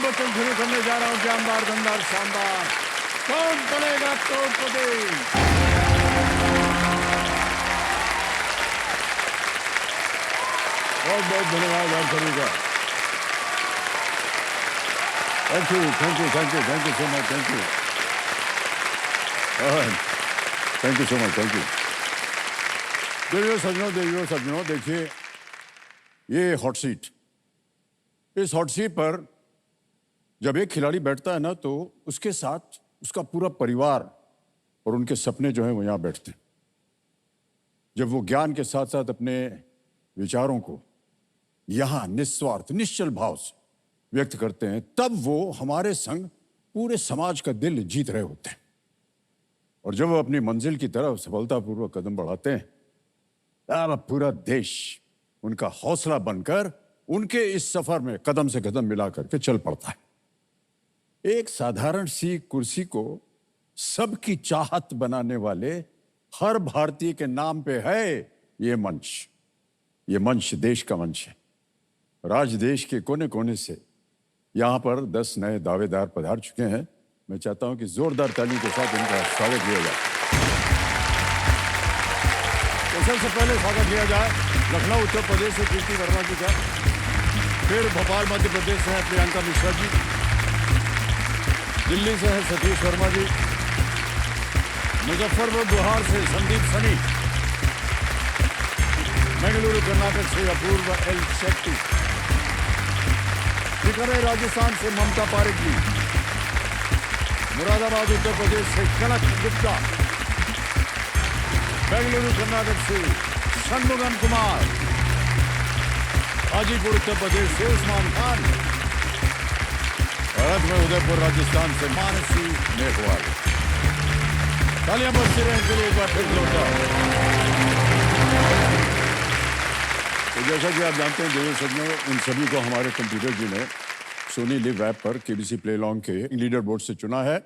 बच्चन शुरू करने जा रहा हूँ। जानदार, दमदार, शानदार। कौन बनेगा करोड़पति? बहुत बहुत धन्यवाद आप सभी का। Thank you, thank you, thank you, thank you so much, thank you, thank you so much, thank you. देवियों सज्जनों, देखिए ये हॉट सीट, इस हॉट सीट पर जब एक खिलाड़ी बैठता है ना, तो उसके साथ उसका पूरा परिवार और उनके सपने जो हैं वो यहाँ बैठते हैं। जब वो ज्ञान के साथ साथ अपने विचारों को यहाँ निस्वार्थ निश्चल भाव से व्यक्त करते हैं, तब वो हमारे संग पूरे समाज का दिल जीत रहे होते हैं। और जब वो अपनी मंजिल की तरफ सफलतापूर्वक कदम बढ़ाते हैं, तब पूरा देश उनका हौसला बनकर उनके इस सफर में कदम से कदम मिला करके चल पड़ता है। एक साधारण सी कुर्सी को सबकी चाहत बनाने वाले हर भारतीय के नाम पे है ये मंच। ये मंच देश का मंच है। राज देश के कोने कोने से यहाँ पर 10 नए दावेदार पधार चुके हैं। मैं चाहता हूं कि जोरदार ताली के साथ इनका स्वागत किया जाए। तो सबसे पहले स्वागत किया जाए लखनऊ उत्तर प्रदेश से कीर्ति वर्मा जी का, फिर भोपाल मध्य प्रदेश से है प्रियंका मिश्रा जी, दिल्ली से है सतीश वर्मा जी, मुजफ्फरपुर बिहार से संदीप सनी, बेंगलुरु कर्नाटक से अपूर्व एल शेट्टी, बीकानेर राजस्थान से ममता पारिक जी, मुरादाबाद उत्तर प्रदेश से कनक गुप्ता, बेंगलुरु कर्नाटक से षणमुगम कुमार, हाजीपुर उत्तर प्रदेश से उस्मान खान, भारत में उदयपुर राजस्थान से मानसी मेघवाल। तालियां बजती रहें इनके लिए एक बार फिर जोरदार। तो जैसा कि आप जानते हैं देवी सज्जनों, इन सभी को हमारे कंप्यूटर जी ने सोनी लिव ऐप पर केबीसी प्ले लॉन्ग के लीडर बोर्ड से चुना है,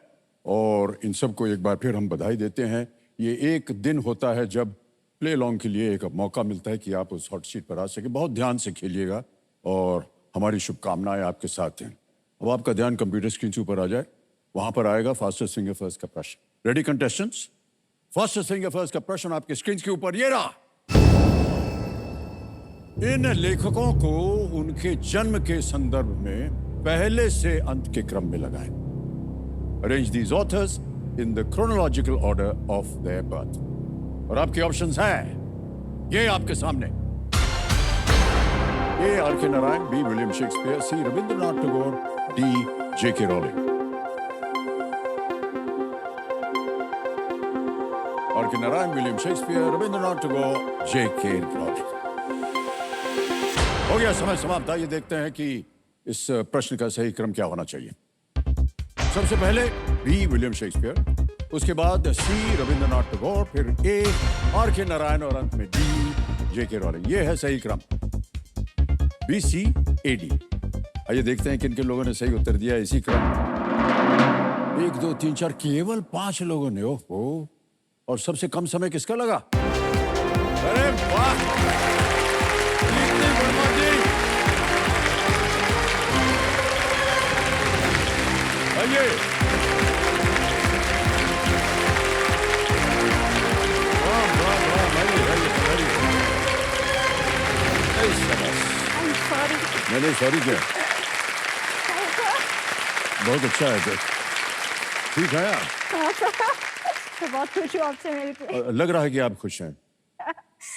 और इन सबको एक बार फिर हम बधाई देते हैं। ये एक दिन होता है जब प्ले लॉन्ग के लिए एक मौका मिलता है कि आप उस हॉट सीट पर आ सके। बहुत ध्यान से खेलिएगा और हमारी शुभकामनाएं आपके साथ हैं। अब आपका ध्यान कंप्यूटर स्क्रीन से ऊपर आ जाए, वहां पर आएगा फास्टेस्ट फिंगर फर्स्ट का प्रश्न। Ready contestants? Fastest finger first का प्रश्न आपके स्क्रीन के ऊपर ये रहा। इन लेखकों को उनके जन्म के संदर्भ में पहले से अंत के क्रम में लगाएं। Arrange these authors in the chronological order of their birth. और आपके ऑप्शंस हैं ये आपके सामने। ए आर के नारायण, बी विलियम शेक्सपियर, सी रविंद्रनाथ टैगोर, डी जे के रॉलिंग। आर के नारायण, विलियम शेक्सपियर, रविंद्रनाथ टैगोर, जे के रॉलिंग। हो गया समय समाप्त। आइए देखते हैं कि इस प्रश्न का सही क्रम क्या होना चाहिए। सबसे पहले बी विलियम शेक्सपियर, उसके बाद सी रविंद्रनाथ टैगोर, फिर ए आर के नारायण और अंत में डी जे के रॉलिंग। ये है सही क्रम, बी सी ए डी। आइए देखते हैं किन किन लोगों ने सही उत्तर दिया इसी क्रम। 1 2 3 4 केवल 5 लोगों ने। ओहो, और सबसे कम समय किसका लगा? अरे वाह, वर्मा जी, आइए। मैंने सॉरी किया। बहुत अच्छा है। तो ठीक है आप? तो बहुत खुश हूँ आपसे मिलकर। लग रहा है कि आप खुश हैं।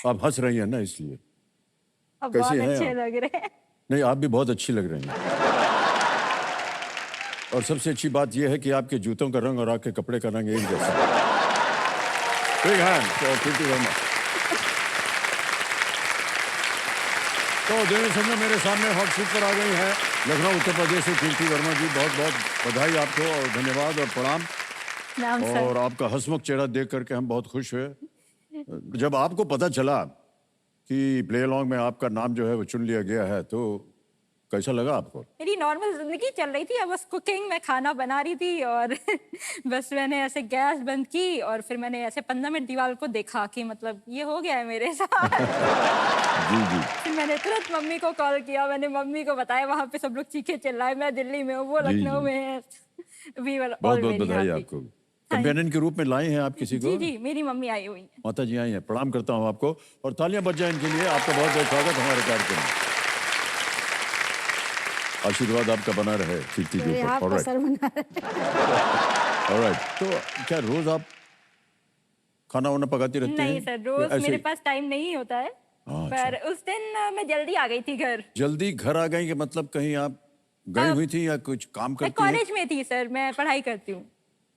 आप हंस रही हैं ना, इसलिए। अब कैसी बहुत हैं अच्छे आप? लग रहे हैं। नहीं, आप भी बहुत अच्छी लग रही हैं। और सबसे अच्छी बात यह है कि आपके जूतों का रंग और आपके कपड़े का रंग एक जैसा है। Big hand for कीर्ति वर्मा। तो देवी संजय मेरे सामने हॉट सीट पर आ गई हैं लखनऊ उत्तर प्रदेश से कीर्ति वर्मा जी। बहुत बहुत बधाई आपको और धन्यवाद और प्रणाम। और आपका हंसमुख चेहरा देख करके हम बहुत खुश हुए। जब आपको पता चला कि प्ले लॉन्ग में आपका नाम जो है वो चुन लिया गया है, तो कैसा लगा आपको? मेरी नॉर्मल जिंदगी चल रही थी, अब बस कुकिंग में खाना बना रही थी और बस मैंने ऐसे गैस बंद की और फिर मैंने ऐसे 15 मिनट दीवार को देखा कि मतलब ये हो गया है मेरे साथ। जी जी। फिर मैंने तुरंत मम्मी को कॉल किया, मैंने मम्मी को बताया, वहां पे सब लोग चीखे चिल्लाए, मैं दिल्ली में हूँ, वो जी, लखनऊ जी। में है। वी वर बहुत ऑल बहुत वेरी बधाई हैप्पी। आपको। कंपेनियन के रूप में लाए हैं आप किसी को? जी जी, मेरी मम्मी आई हुई है। माता जी आई हैं, प्रणाम करता हूँ आपको और तालियां बज जाएं इनके लिए। आपका बहुत बहुत स्वागत हमारे कार्यक्रम में। आशीर्वाद आपका बना रहे कीर्ति जी मेरे ऊपर। आपका सर बना है। ऑलराइट, तो क्या रोज आप खाना वाना पकाती रहती हैं? नहीं सर, रोज ऐसे मेरे ही? पास टाइम नहीं होता है। हाँ, पर उस दिन मैं जल्दी आ गई थी घर। जल्दी घर आ गई कि मतलब कहीं आप गई हुई थी या कुछ काम मैं करती हैं? कॉलेज में थी सर, मैं पढ़ाई करती हूँ।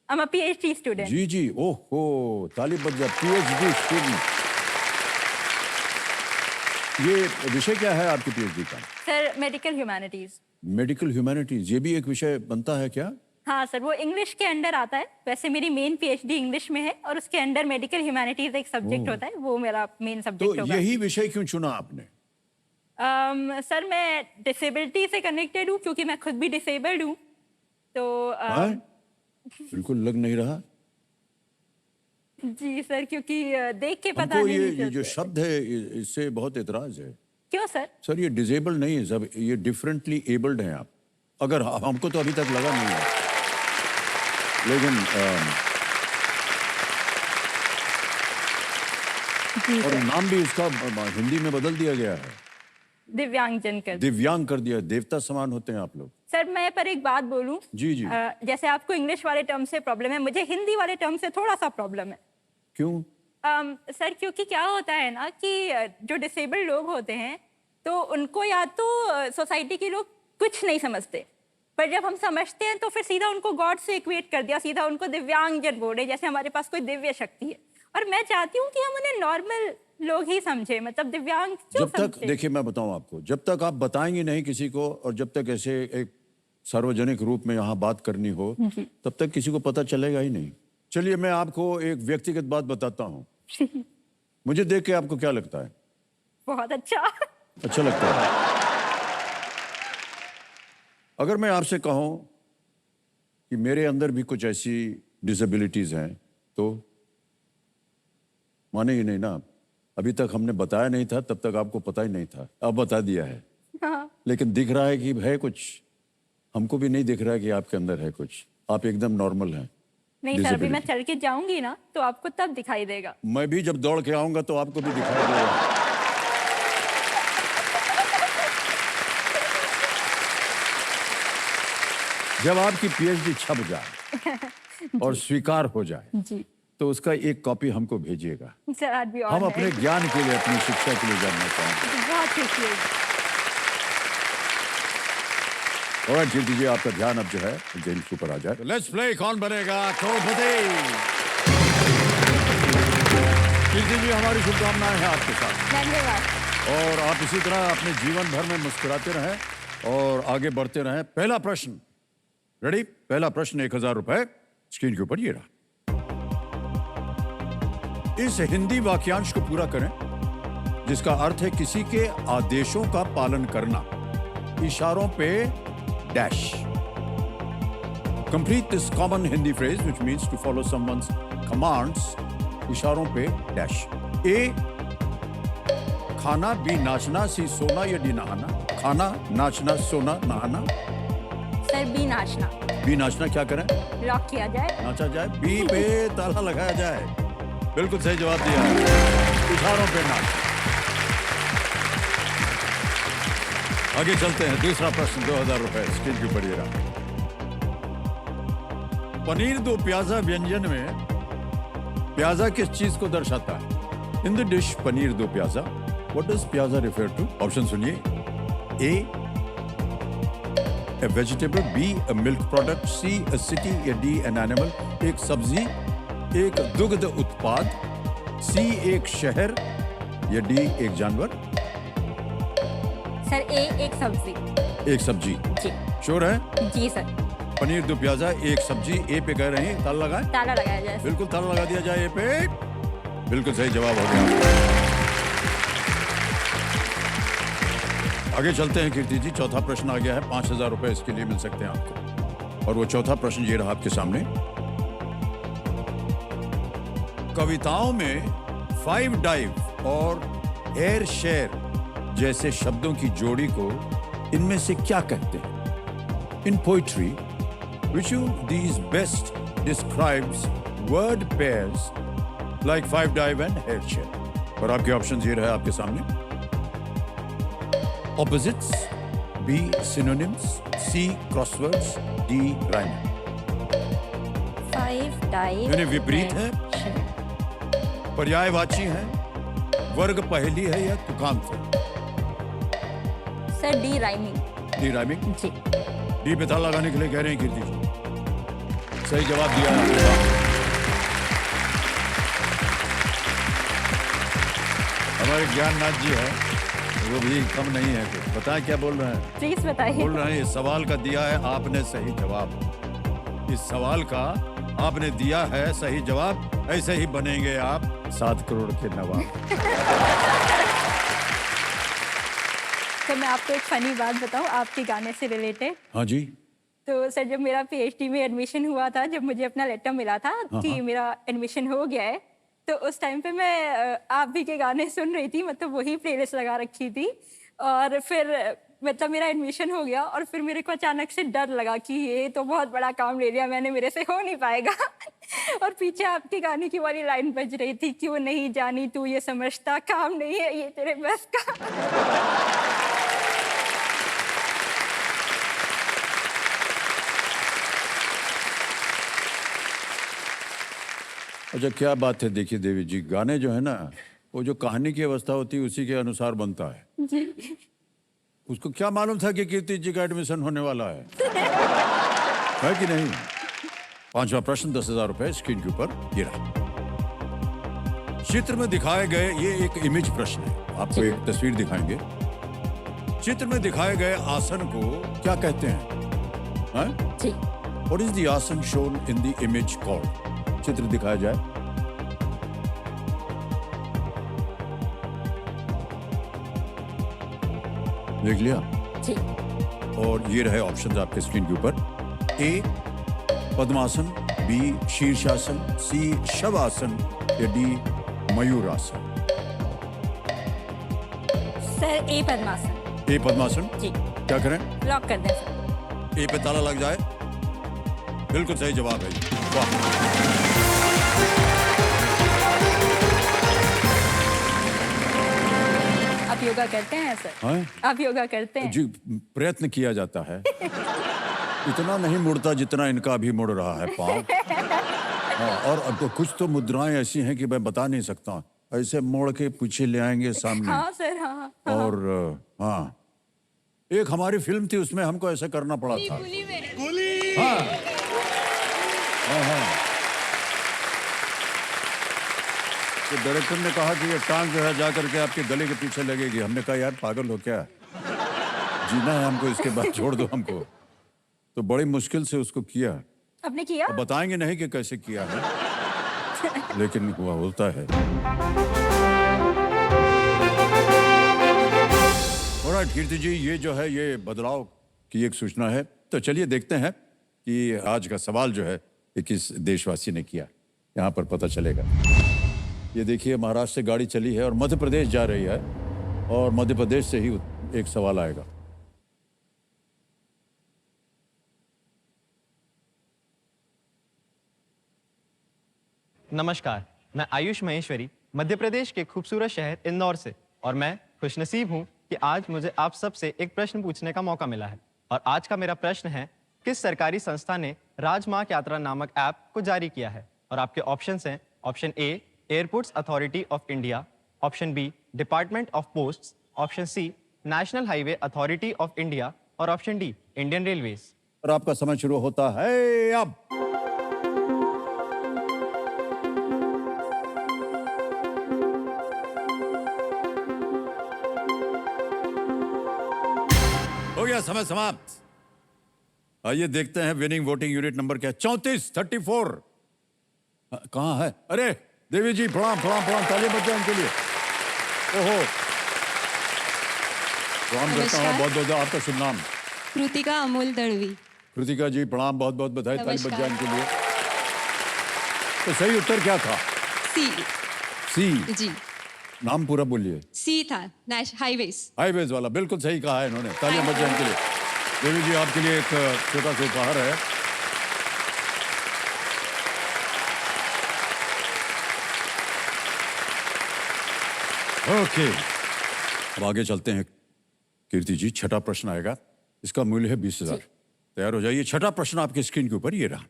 I am a PhD student. जी जी, ओहो, ताली बज जा, पीएचडी स्टूडेंट। ये विषय क्या है आपकी पीएचडी का? Sir medical humanities. Medical humanities, ये भी एक विषय बनता है क्या? हाँ सर, वो इंग्लिश के अंडर आता है। वैसे मेरी मेन पीएचडी इंग्लिश में है और उसके अंडर मेडिकल ह्यूमैनिटीज एक सब्जेक्ट होता है, वो मेरा मेन तो सब्जेक्ट होगा। यही विषय क्यों चुना आपने? सर मैं डिसेबिलिटी से कनेक्टेड हूँ क्योंकि मैं खुद भी डिसेबल्ड हूँ। तो हाँ? बिल्कुल लग नहीं रहा। जी सर, क्योंकि देख के पता हमको नहीं ये जो चलता। शब्द है इससे बहुत एतराज है। क्यों सर? सर ये डिजेबल नहीं है, सब ये डिफरेंटली एबल्ड हैं आप। अगर हमको तो अभी तक लगा नहीं है, लेकिन जी और सर, नाम भी इसका हिंदी में बदल दिया गया है, दिव्यांगजन कर। दिव्यांग कर दिया। देवता समान होते हैं आप लोग। सर मैं पर एक बात बोलूं। जी जी। जैसे आपको इंग्लिश वाले टर्म से प्रॉब्लम है, मुझे हिंदी वाले टर्म से थोड़ा सा प्रॉब्लम है। क्यों? सर क्योंकि क्या होता है ना कि जो डिसेबल्ड लोग होते हैं तो उनको या तो सोसाइटी के लोग कुछ नहीं समझते, पर जब हम समझते हैं तो फिर सीधा उनको गॉड से इक्वेट कर दिया, सीधा उनको दिव्यांगजन बोले, जैसे हमारे पास कोई दिव्य शक्ति है। और मैं चाहती हूँ कि हम उन्हें नॉर्मल लोग ही समझे, मतलब दिव्यांग क्यों जब तक समझे? देखिए मैं बताऊं आपको, जब तक आप बताएंगे नहीं किसी को और जब तक ऐसे एक सार्वजनिक रूप में यहाँ बात करनी हो, तब तक किसी को पता चलेगा ही नहीं। चलिए मैं आपको एक व्यक्तिगत बात बताता हूँ। मुझे देख के आपको क्या लगता है? बहुत अच्छा। अच्छा लगता है? अगर मैं आपसे कहूं कि मेरे अंदर भी कुछ ऐसी डिसेबिलिटीज हैं तो माने ही नहीं ना आप। अभी तक हमने बताया नहीं था, तब तक आपको पता ही नहीं था, अब बता दिया है। हाँ। लेकिन दिख रहा है कि है कुछ, हमको भी नहीं दिख रहा है कि आपके अंदर है कुछ। आप एकदम नॉर्मल हैं। नहीं सर, अभी मैं Disability। चल के जाऊंगी ना तो आपको तब दिखाई देगा। मैं भी जब दौड़ के आऊंगा तो आपको भी दिखाई देगा। जब आपकी पीएचडी छप जाए और स्वीकार हो जाए जी तो उसका एक कॉपी हमको भेजिएगा। सर, आज भी हम और अपने ज्ञान के लिए, अपनी शिक्षा के लिए जानना चाहेंगे। बहुत खुशी होगी। और कीर्ति जी, आपका ध्यान अब जो है गेम के ऊपर आ जाए। लेट्स प्ले कौन बनेगा करोड़पति। कीर्ति जी, हमारी शुभकामनाएं हैं आपके साथ धन्यवाद। और आप इसी तरह अपने जीवन भर में मुस्कुराते रहें और आगे बढ़ते रहें। पहला प्रश्न रेडी? पहला प्रश्न 1000 रुपए स्क्रीन के ऊपर ये रहा। इस हिंदी वाक्यांश को पूरा करें जिसका अर्थ है किसी के आदेशों का पालन करना, इशारों पे dash. Complete this common Hindi phrase which means to follow someone's commands, इशारों पे डैश। ए खाना, बी नाचना, सी सोना या डी नहाना। खाना, नाचना, सोना, नहाना। सर बी नाचना। बी नाचना क्या करें? लॉक किया जाए। नाचा जाए। बी पे ताला लगाया जाए। बिल्कुल सही जवाब दिया। इशारों पे नाच। आगे चलते हैं, दूसरा प्रश्न 2000 रुपए स्क्रीन के ऊपर ये रहा। पनीर दो प्याजा व्यंजन में प्याजा किस चीज को दर्शाता है? In the dish paneer do pyaza, what does pyaza refer to? Option सुनिए। A a vegetable, B a milk product, C a city या D an animal। एक सब्जी, एक दुग्ध उत्पाद, C एक शहर या D एक जानवर। सर ए एक सब्जी। एक सब्जी। जी श्योर है? जी सर। पनीर दो प्याजा एक सब्जी, ए पे कह रहे हैं, ताला लगाएं। ताला लगाया जाए। बिल्कुल ताला लगा दिया जाए ए पे। बिल्कुल सही जवाब हो गया। आगे चलते हैं कीर्ति जी। चौथा प्रश्न आ गया है, 5,000 रुपए इसके लिए मिल सकते हैं आपको। और वो चौथा प्रश्न ये रहा आपके सामने। कविताओं में फाइव डाइव और एयर शेयर जैसे शब्दों की जोड़ी को इनमें से क्या कहते हैं? In poetry which of these best describes word pairs like five dive and hair share? और आपके ऑप्शन ये रहे आपके सामने। Opposites, B synonyms, C crosswords, D rhyming। 5 dive यानी विपरीत है, पर्यायवाची है, वर्ग पहेली है या तुकांत है? Sir D rhyming. D rhyming. जी। डी पे ताला लगाने के लिए कह रहे हैं कीर्ति जी। सही जवाब दिया है आपने। हमारे ज्ञाननाथ जी है, वो भी कम नहीं है। कुछ बताएं क्या बोल रहे हैं? प्लीज बताइए। बोल रहे हैं इस सवाल का दिया है आपने सही जवाब। इस सवाल का आपने दिया है सही जवाब। ऐसे ही बनेंगे आप 7 करोड़ के नवाब। तो मैं आपको एक फनी बात बताऊं आपके गाने से रिलेटेड। हाँ जी। तो सर जब मेरा पीएचडी में एडमिशन हुआ था, जब मुझे अपना लेटर मिला था कि मेरा एडमिशन हो गया है, तो उस टाइम पे मैं आप भी के गाने सुन रही थी, मतलब वही प्लेलिस्ट लगा रखी थी। और फिर मतलब मेरा एडमिशन हो गया और फिर मेरे को अचानक से डर लगा कि ये तो बहुत बड़ा काम ले लिया मैंने, मेरे से हो नहीं पाएगा। और पीछे आपके गाने की वाली लाइन बज रही थी कि वो नहीं जानी तू ये समझता काम नहीं है ये तेरे बस का। अच्छा क्या बात है। देखिए देवी जी, गाने जो है ना, वो जो कहानी की अवस्था होती है उसी के अनुसार बनता है जी। उसको क्या मालूम था कि कीर्ति जी का एडमिशन होने वाला है कि नहीं? पांचवा प्रश्न 10,000 रुपए स्क्रीन के ऊपर ये रहा। चित्र में दिखाए गए, ये एक इमेज प्रश्न है, आपको एक तस्वीर दिखाएंगे। चित्र में दिखाए गए आसन को क्या कहते हैं? जी। What is the आसन shown in the image called? चित्र दिखाया जाए। देख लिया? जी। और ये रहे ऑप्शंस आपके स्क्रीन के ऊपर। ए पद्मासन, बी शीर्षासन, सी शवासन या डी मयूरासन। सर ए पद्मासन। ए पद्मासन। जी। क्या करें? लॉक कर दें सर। ए पे ताला लग जाए। बिल्कुल सही जवाब है। वाह। आप योगा करते हैं सर? हाँ? आप योगा करते हैं? जी, प्रयत्न किया जाता है। इतना नहीं मुड़ता जितना इनका अभी मुड़ रहा है पाँव। हाँ, और अब तो कुछ तो मुद्राएं ऐसी हैं कि मैं बता नहीं सकता। ऐसे मोड़ के पीछे ले आएंगे सामने। हाँ सर, हाँ। और हाँ, एक हमारी फिल्म थी उसमें हमको ऐसा करना पड़ा था। कुली। हाँ। हाँ, हाँ। तो डायरेक्टर ने कहा कि ये टांग जो है जा करके आपके गले के पीछे लगेगी। हमने कहा यार पागल हो क्या, जीना है हमको, इसके बाद छोड़ दो हमको। तो बड़ी मुश्किल से उसको किया। आपने किया? अब बताएंगे नहीं कि कैसे किया है, लेकिन हुआ होता है। ऑलराइट कीर्ति जी, ये जो है ये बदलाव की एक सूचना है। तो चलिए देखते हैं कि आज का सवाल जो है ये किस देशवासी ने किया, यहाँ पर पता चलेगा। ये देखिए महाराष्ट्र से गाड़ी चली है और मध्य प्रदेश जा रही है, और मध्य प्रदेश से ही एक सवाल आएगा। नमस्कार, मैं आयुष महेश्वरी मध्य प्रदेश के खूबसूरत शहर इंदौर से, और मैं खुशनसीब हूँ कि आज मुझे आप सबसे एक प्रश्न पूछने का मौका मिला है। और आज का मेरा प्रश्न है, किस सरकारी संस्था ने राजमार्ग यात्रा नामक ऐप को जारी किया है? और आपके ऑप्शंस हैं, option A Airports Authority of India, option B Department of Posts, option C National Highway Authority of India, और ऑप्शन डी इंडियन रेलवेज। और आपका समय शुरू होता है अब। हो गया समय समाप्त। आइए देखते हैं विनिंग वोटिंग यूनिट नंबर क्या है। 34 कहाँ है? अरे देवी जी प्रणाम प्रणाम प्रणाम, तालियां बजाएं उनके लिए। ओहो, प्रणाम करता हूँ, नमस्कार। बहुत बहुत आपका शुभ नाम। कृतिका अमोल दड़वी। कृतिका जी प्रणाम, बहुत बहुत बधाई ताली बज नमस्कार। जाए इनके लिए। तो सही उत्तर क्या था? सी। सी। जी, नाम पूरा बोलिए। सी था। हाईवेज। हाईवेज वाला, बिल्कुल सही कहा है इन्होंने। तालियां बज जाए इनके लिए। देवी जी आपके लिए एक छोटा सा उपहार है। ओके, अब आगे चलते हैं। कीर्ति जी, छठा प्रश्न आएगा, इसका मूल्य है 20,000। तैयार हो जाइए। छठा प्रश्न आपके स्क्रीन के ऊपर ये रहा।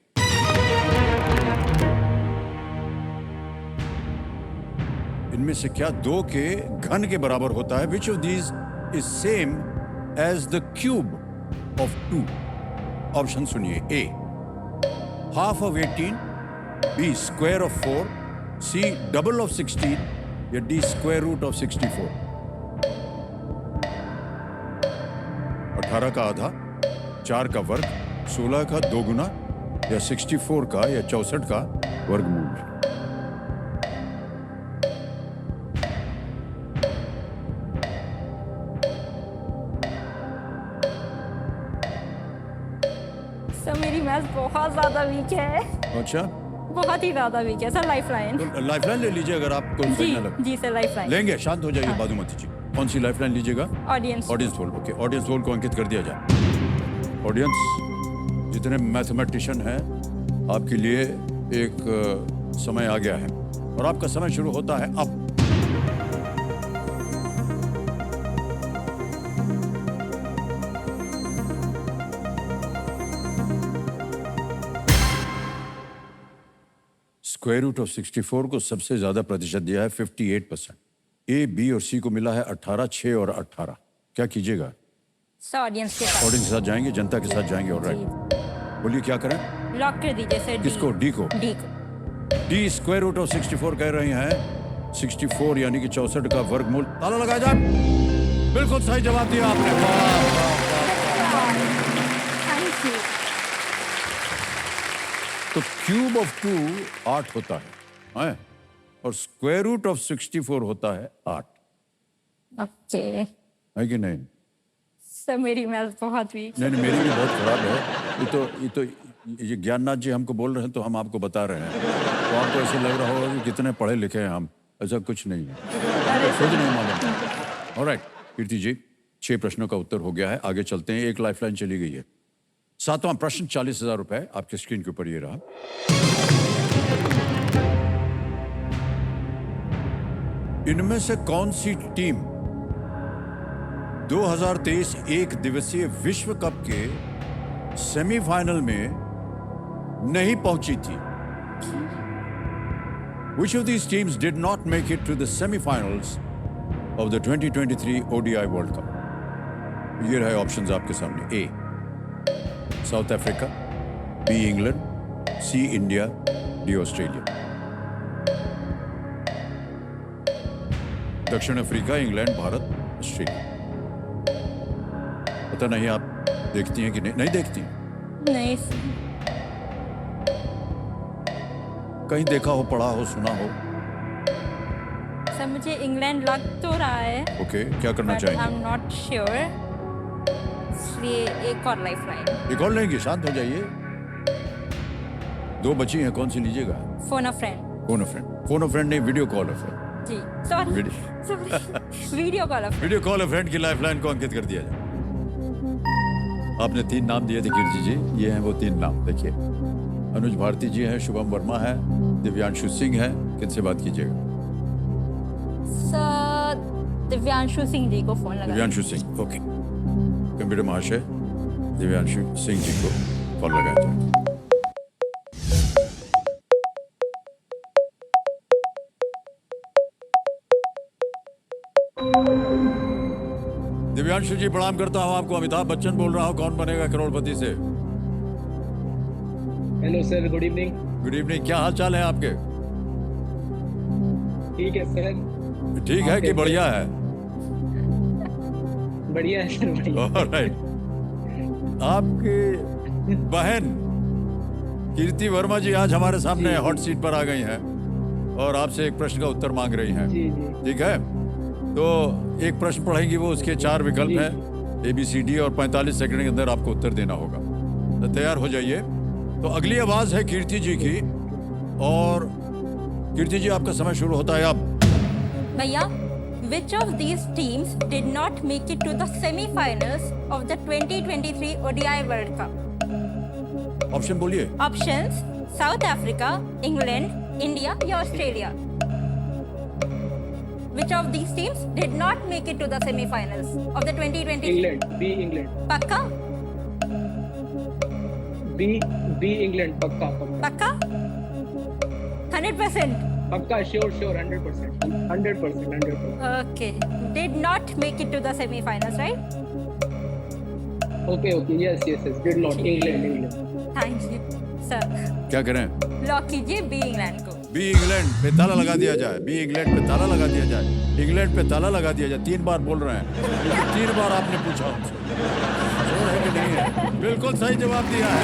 इनमें से क्या दो के घन के बराबर होता है? Which of these is same as the cube of 2? Option सुनिए। A half of 18, B square of 4, C double of 16 या डी स्क्वायर रूट ऑफ 64। 18 का आधा, 4 का वर्ग, 16 का 2 गुना या 64 का या 64 का वर्गमूल। सर मेरी मैथ बहुत ज्यादा वीक है, अच्छा, बहुत ही ज्यादा वीक है सर। लाइफलाइन। तो लाइफलाइन ले लीजिए अगर आपको जी सही ना लगे। जी सर, लाइफलाइन। लेंगे, शांत हो जाइए बादुमती जी। कौन सी लाइफलाइन लीजिएगा? ऑडियंस। ऑडियंस पोल। ओके, ऑडियंस पोल को अंकित कर दिया जाए। ऑडियंस, जितने मैथमेटिशियन हैं, आपके लिए एक समय आ गया है और आपका समय शुरू होता है अब। स्क्वायर रूट ऑफ 64 को सबसे ज्यादा प्रतिशत दिया है 58%। ए, बी और सी को मिला है 18, 6 और 18। क्या कीजिएगा? सर ऑडियंस के साथ। ऑडियंस के साथ जाएंगे, जनता के साथ जाएंगे। ऑलराइट, बोलिए क्या करें? लॉक कर दीजिए सर। किसको? डी को। डी को। डी स्क्वायर रूट ऑफ 64 कह रही हैं। 64 यानी कि 64 का वर्गमूल। ताला लगाया जाए। बिल्कुल सही जवाब दिया आपने। वाह, वाह, वाह। Thank you. तो क्यूब ऑफ 2 8 होता है और स्क्वायर रूट ऑफ 64 होता है 8, ओके है कि नहीं? सर मेरी मैथ बहुत वीक। नहीं, मेरी भी बहुत खराब है। ये ज्ञाननाथ जी हमको बोल रहे हैं तो हम आपको बता रहे हैं। तो आपको ऐसे लग रहा होगा कि कितने पढ़े लिखे हैं हम। ऐसा कुछ नहीं है, खुद नहीं मालूम। ऑलराइट कीर्ति जी, 6 प्रश्नों का उत्तर हो गया है। आगे चलते हैं। एक लाइफलाइन चली गई है। 7वां प्रश्न, 40,000 रुपए आपके स्क्रीन के ऊपर ये रहा। इनमें से कौन सी टीम 2023 एक दिवसीय विश्व कप के सेमीफाइनल में नहीं पहुंची थी? Which of these teams did not make it to the semifinals of the 2023 ODI World Cup? ये रहे ऑप्शंस आपके सामने। ए साउथ अफ्रीका, बी इंग्लैंड, सी इंडिया, डी ऑस्ट्रेलिया। दक्षिण अफ्रीका, इंग्लैंड, भारत, ऑस्ट्रेलिया। पता नहीं आप देखती हैं कि नहीं? नहीं देखती? नहीं कहीं देखा हो, पढ़ा हो, सुना हो? सर, मुझे इंग्लैंड लग तो रहा है, ओके, क्या करना बट आई चाहेंगे? एम नॉट श्योर, इसलिए एक और लाइफलाइन। एक और लेंगे, शांत हो जाइए। 2 बची हैं, कौन सी लीजिएगा? Phone a friend. Phone a friend. Phone a friend नहीं, वीडियो कॉल अ फ्रेंड। जी sorry, video call a friend. Video call a friend की लाइफलाइन को अंकित कर दिया जाए। आपने 3 नाम दिए थे कीर्ति जी, ये हैं वो 3 नाम। देखिए, अनुज भारती जी हैं, शुभम वर्मा है, दिव्यांशु सिंह है। किनसे बात कीजिएगा? सर दिव्यांशु सिंह जी को फोन लगा। दिव्यांशु सिंह। ओके, कंप्यूटर महाशय दिव्यांशु सिंह जी को कॉल लगाया जाए। दिव्यांशु जी प्रणाम करता हूं आपको। अमिताभ बच्चन बोल रहा हूं, कौन बनेगा करोड़पति से। Hello sir, good evening. Good evening, क्या हाल चाल है आपके? ठीक है सर। ठीक है कि बढ़िया है? बढ़िया है सर, बढ़िया। ऑलराइट, आपकी बहन कीर्ति वर्मा जी आज हमारे सामने हॉट सीट पर आ गई हैं और आपसे एक प्रश्न का उत्तर मांग रही हैं। जी जी। ठीक है, तो एक प्रश्न पढ़ेंगी वो, उसके 4 विकल्प हैं ABCD और 45 सेकंड के अंदर आपको उत्तर देना होगा। तो तैयार हो जाइए। तो अगली आवाज है कीर्ति जी की, और कीर्ति जी आपका समय शुरू होता है अब। भैया, which of these teams did not make it to the semi-finals of the 2023 ODI World Cup? Option बोलिए। Options: South Africa, England, India या Australia. Which of these teams did not make it to the semi-finals of the 2023? England. B. England. पक्का? B. England. पक्का. पक्का? 100%. पक्का. Sure. 100%. 100%. Okay. Did not make it to the semi-finals, right? Okay. Yes. Did not. England. Thank you, sir. क्या करें? Lock कीजिए B England को। B England पे ताला लगा दिया जाए। बी इंग्लैंड पे ताला लगा दिया जाए। इंग्लैंड पे ताला लगा दिया जाए। 3 बार बोल रहे हैं। 3 बार आपने पूछा हमसे। जोर है कि नहीं है? बिल्कुल सही जवाब दिया है।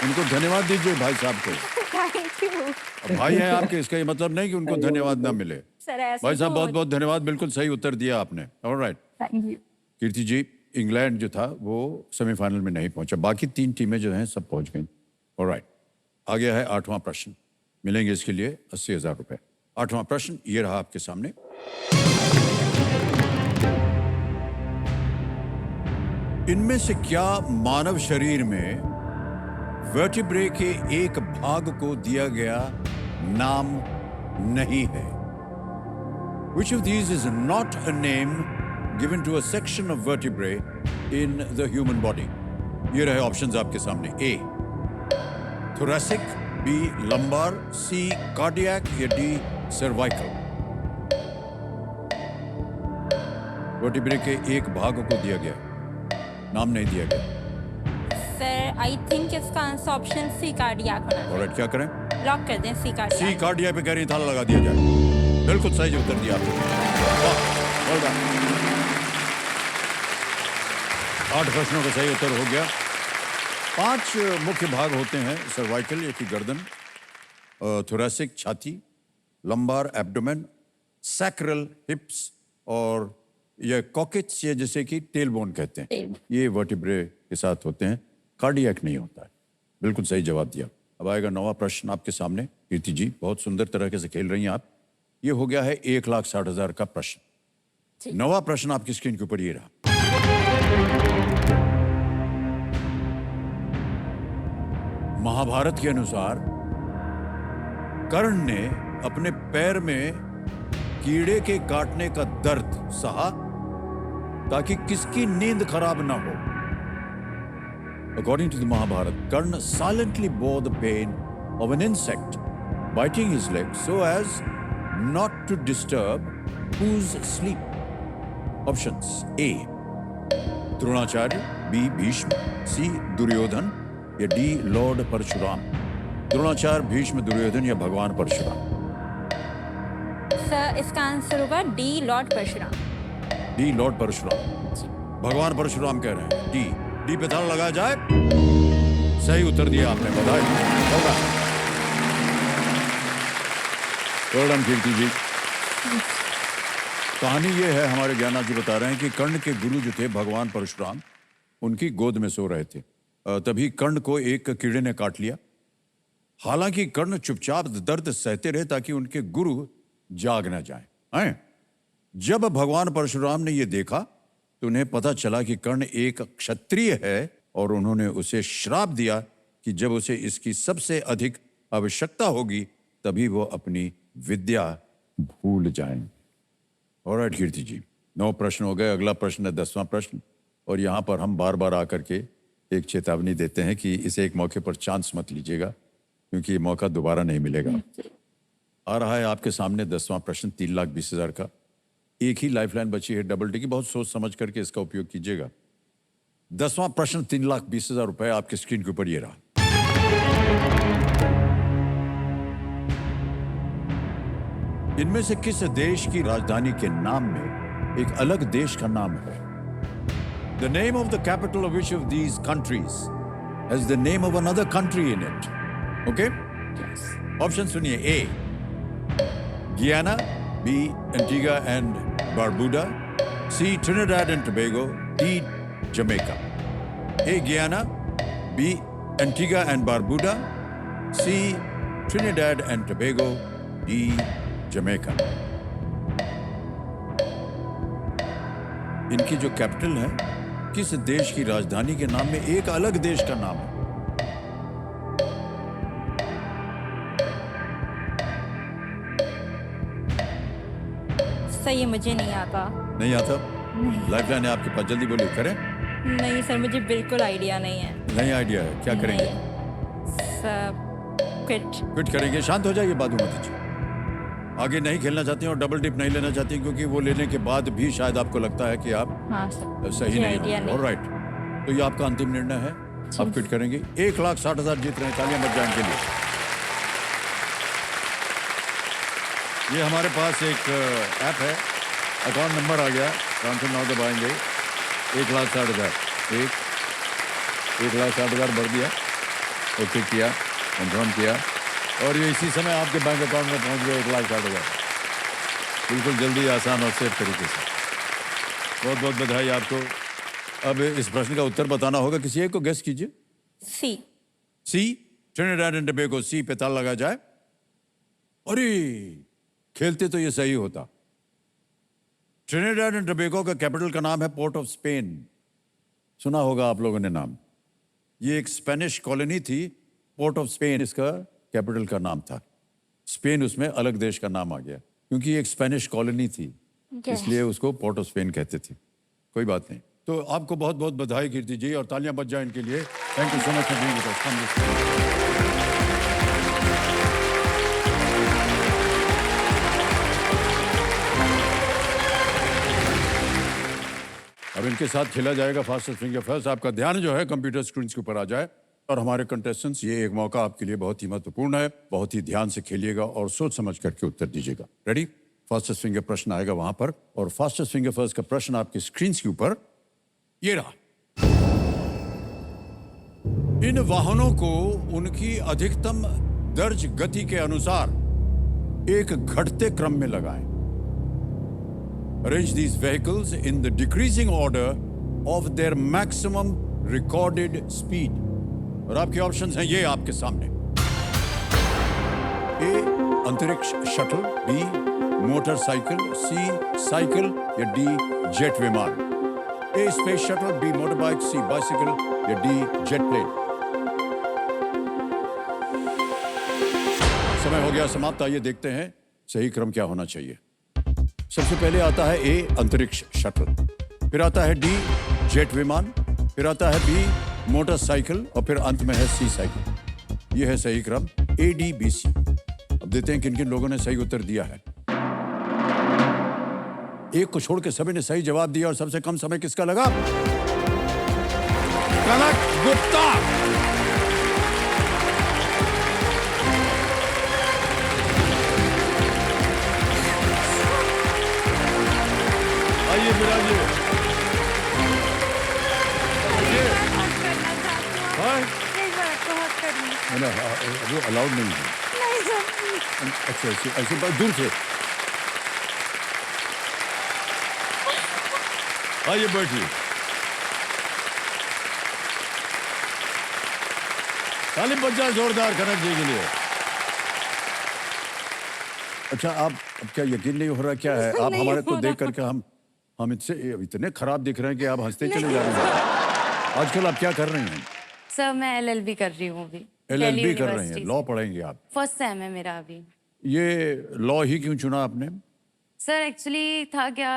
उनको धन्यवाद दीजिए भाई साहब को। थैंक यू अब भाई हैं आपके, इसका ये मतलब नहीं कि उनको धन्यवाद ना मिले। सर। ऐसे भाई साहब तो- बहुत बहुत धन्यवाद, बिल्कुल सही उत्तर दिया आपने। All right thank you. Kirti ji, England जो था वो सेमीफाइनल में नहीं पहुंचा, बाकी 3 टीमें जो हैं सब पहुंच गई। ऑलराइट, आ गया है 8वां प्रश्न। मिलेंगे इसके लिए 80,000 रुपए। 8वां प्रश्न ये रहा आपके सामने। इनमें से क्या मानव शरीर में वर्टिब्रे के एक भाग को दिया गया नाम नहीं है? Which of these is not a name given to a section of vertebrae in the human body? ये रहे ऑप्शंस आपके सामने। A thoracic, B lumbar, C cardiac या D cervical। वर्टिब्रे के एक भाग को दिया गया, नाम नहीं दिया गया। सर आई थिंक इसका आंसर ऑप्शन सी कार्डियक होना चाहिए। ऑलराइट, क्या करें? लॉक कर दें सी कार्डियक। सी कार्डियक पे कह रही हैं, ताला लगा दिया जाए। बिल्कुल सही उत्तर दिया आपने। वाह, well done। 8 प्रश्नों का सही उत्तर हो गया। 5 मुख्य भाग होते हैं सर्वाइकल या कि गर्दन, थोरैसिक छाती, लंबार एब्डोमेन, सैक्रल हिप्स, और ये कॉकेट्स या जैसे कि टेलबोन कहते हैं, Tailbone। ये वर्टिब्रे के साथ होते हैं, कार्डियक नहीं होता है। बिल्कुल सही जवाब दिया। अब आएगा 9वां प्रश्न आपके सामने। कीर्ति जी बहुत सुंदर तरीके से खेल रही हैं आप। ये हो गया है 1,60,000 का प्रश्न। 9वां प्रश्न आपकी स्क्रीन के ऊपर ये रहा। महाभारत के अनुसार कर्ण ने अपने पैर में कीड़े के काटने का दर्द सहा ताकि किसकी नींद खराब ना हो। According to the Mahabharata, Karna silently bore the pain of an insect biting his leg so as not to disturb whose sleep? Options: A Dronacharya, B Bhishma, C Duryodhan या D Lord Parshuram। Dronacharya, Bhishma, Duryodhan या भगवान Parshuram? Sir इसका answer होगा D Lord Parshuram. D Lord Parshuram. भगवान परशुराम कह रहे हैं। D पे ताला लगाया जाए। सही उत्तर दिया आपने, बधाई। वेल डन कीर्ति जी। कहानी ये है, हमारे ज्ञानाथ जी बता रहे हैं कि कर्ण के गुरु जो थे भगवान परशुराम, उनकी गोद में सो रहे थे। तभी कर्ण को एक कीड़े ने काट लिया। हालांकि कर्ण चुपचाप दर्द सहते रहे ताकि उनके गुरु जाग न जाएं। जब भगवान परशुराम ने यह देखा तो उन्हें पता चला कि कर्ण एक क्षत्रिय है और उन्होंने उसे श्राप दिया कि जब उसे इसकी सबसे अधिक आवश्यकता होगी तभी वो अपनी विद्या भूल जाएं। ऑलराइट कीर्ति जी, 9 प्रश्न हो गए। अगला प्रश्न है 10वां प्रश्न, और यहाँ पर हम बार बार आकर के एक चेतावनी देते हैं कि इसे एक मौके पर चांस मत लीजिएगा, क्योंकि ये मौका दोबारा नहीं मिलेगा। आ रहा है आपके सामने 10वां प्रश्न 3,20,000 का। एक ही लाइफलाइन बची है डबल टी की, बहुत सोच समझ करके इसका उपयोग कीजिएगा। 10वां प्रश्न 3,20,000 रुपए आपकी स्क्रीन के ऊपर ये रहा। इनमें से किस देश की राजधानी के नाम में एक अलग देश का नाम है? The name of the capital of which of these countries has the name of another country in it? Okay? Yes. Option सुनिए। A Guyana, B. Antigua and Barbuda, C. Trinidad and Tobago, D. Jamaica. A. Guyana, B. Antigua and Barbuda, C. Trinidad and Tobago, D. Jamaica. इनकी जो capital है, किस देश की राजधानी के नाम में एक अलग देश का नाम है? सर ये मुझे नहीं आता। नहीं आता? लाइफलाइन है आपके पास, जल्दी बोलिए, करें? नहीं सर, मुझे बिल्कुल आइडिया नहीं है। नहीं आइडिया है, क्या करेंगे? सर क्विट करेंगे? शांत हो जाइए, बात मत कीजिए। आगे नहीं खेलना चाहती हैं और डबल डिप नहीं लेना चाहती, क्योंकि वो लेने के बाद भी शायद आपको लगता है कि आप हाँ सर, सही नहीं आइडिया हो। ऑलराइट, तो ये आपका अंतिम निर्णय है, आप क्विट करेंगे। 1,60,000 जीत रहे हैं, तालियां बज जाएं इनके लिए। ये हमारे पास एक ऐप है, अकाउंट नंबर आ गया, काउंटर नाउ दबाएंगे। 1,60,000, 1,60,000 भर दिया, ओके किया, कंफर्म किया, और ये इसी समय आपके बैंक अकाउंट में पहुंच गया 1,60,000, बिल्कुल जल्दी, आसान और सेफ तरीके से। बहुत बहुत बधाई आपको। अब इस प्रश्न का उत्तर बताना होगा, किसी एक को गेस कीजिए। सी। सी, ट्रिनिडाड एंड टोबैगो, सी पे ताला लगा जाए। अरे खेलते तो ये सही होता। ट्रिनिडाड एंड टोबैगो का कैपिटल का नाम है पोर्ट ऑफ स्पेन। सुना होगा आप लोगों ने नाम। ये एक स्पेनिश कॉलोनी थी, पोर्ट ऑफ स्पेन इसका कैपिटल का नाम था। स्पेन उसमें अलग देश का नाम आ गया, क्योंकि ये एक स्पेनिश कॉलोनी थी, इसलिए उसको पोर्ट ऑफ स्पेन कहते थे। कोई बात नहीं। तो आपको बहुत बहुत बधाई कीर्ति जी, और तालियां बज जाएं इनके लिए। Thank you so much for being with us. अब इनके साथ खेला जाएगा फास्टेस्ट फिंगर फर्स्ट। आपका ध्यान जो है कंप्यूटर स्क्रीन के ऊपर आ जाए, और हमारे कंटेस्टेंट्स, ये एक मौका आपके लिए बहुत ही महत्वपूर्ण है। बहुत ही ध्यान से खेलिएगा और सोच समझ करके उत्तर दीजिएगा। रेडी? फास्टेस्ट फिंगर प्रश्न आएगा वहां पर, और फास्टेस्ट फिंगर फर्स्ट का प्रश्न आपके स्क्रीन के ऊपर ये रहा। इन वाहनों को उनकी अधिकतम दर्ज गति के अनुसार एक घटते क्रम में लगाएं। Arrange these vehicles in the decreasing order of their maximum recorded speed. और आपके ऑप्शंस हैं ये आपके सामने। ए अंतरिक्ष शटल, बी मोटरसाइकिल, सी साइकिल, या डी जेट विमान। ए स्पेस शटल, बी मोटरबाइक, सी बाइसिकल, या डी जेट प्लेन। समय हो गया समाप्त। आइए देखते हैं सही क्रम क्या होना चाहिए। सबसे पहले आता है ए अंतरिक्ष शटल, फिर आता है डी जेट विमान, फिर आता है बी मोटरसाइकिल, और फिर अंत में है सी साइकिल। यह है सही क्रम, ए डी बी सी। अब देखते हैं किन किन लोगों ने सही उत्तर दिया है। एक को छोड़ के सभी ने सही जवाब दिया, और सबसे कम समय किसका लगा? कनक गुप्ता। आइए बिराजिए। वो अलाउड नहीं है। अच्छा, ऐसे दूर से आइए बैठिए। ताली बज जाए जोरदार कनक जी के लिए। अच्छा, आप अब क्या यकीन नहीं हो रहा क्या है? आप हमारे को देख करके हम इनसे इतने खराब दिख रहे हैं कि आप हंसते चले जा रहे हैं। आजकल आप क्या कर रही हैं? सर मैं एलएलबी कर रही हूँ अभी। एलएलबी कर रही हैं, लॉ पढ़ेंगे आप? फर्स्ट सेम है मेरा अभी। ये लॉ ही क्यों चुना आपने? सर एक्चुअली था क्या,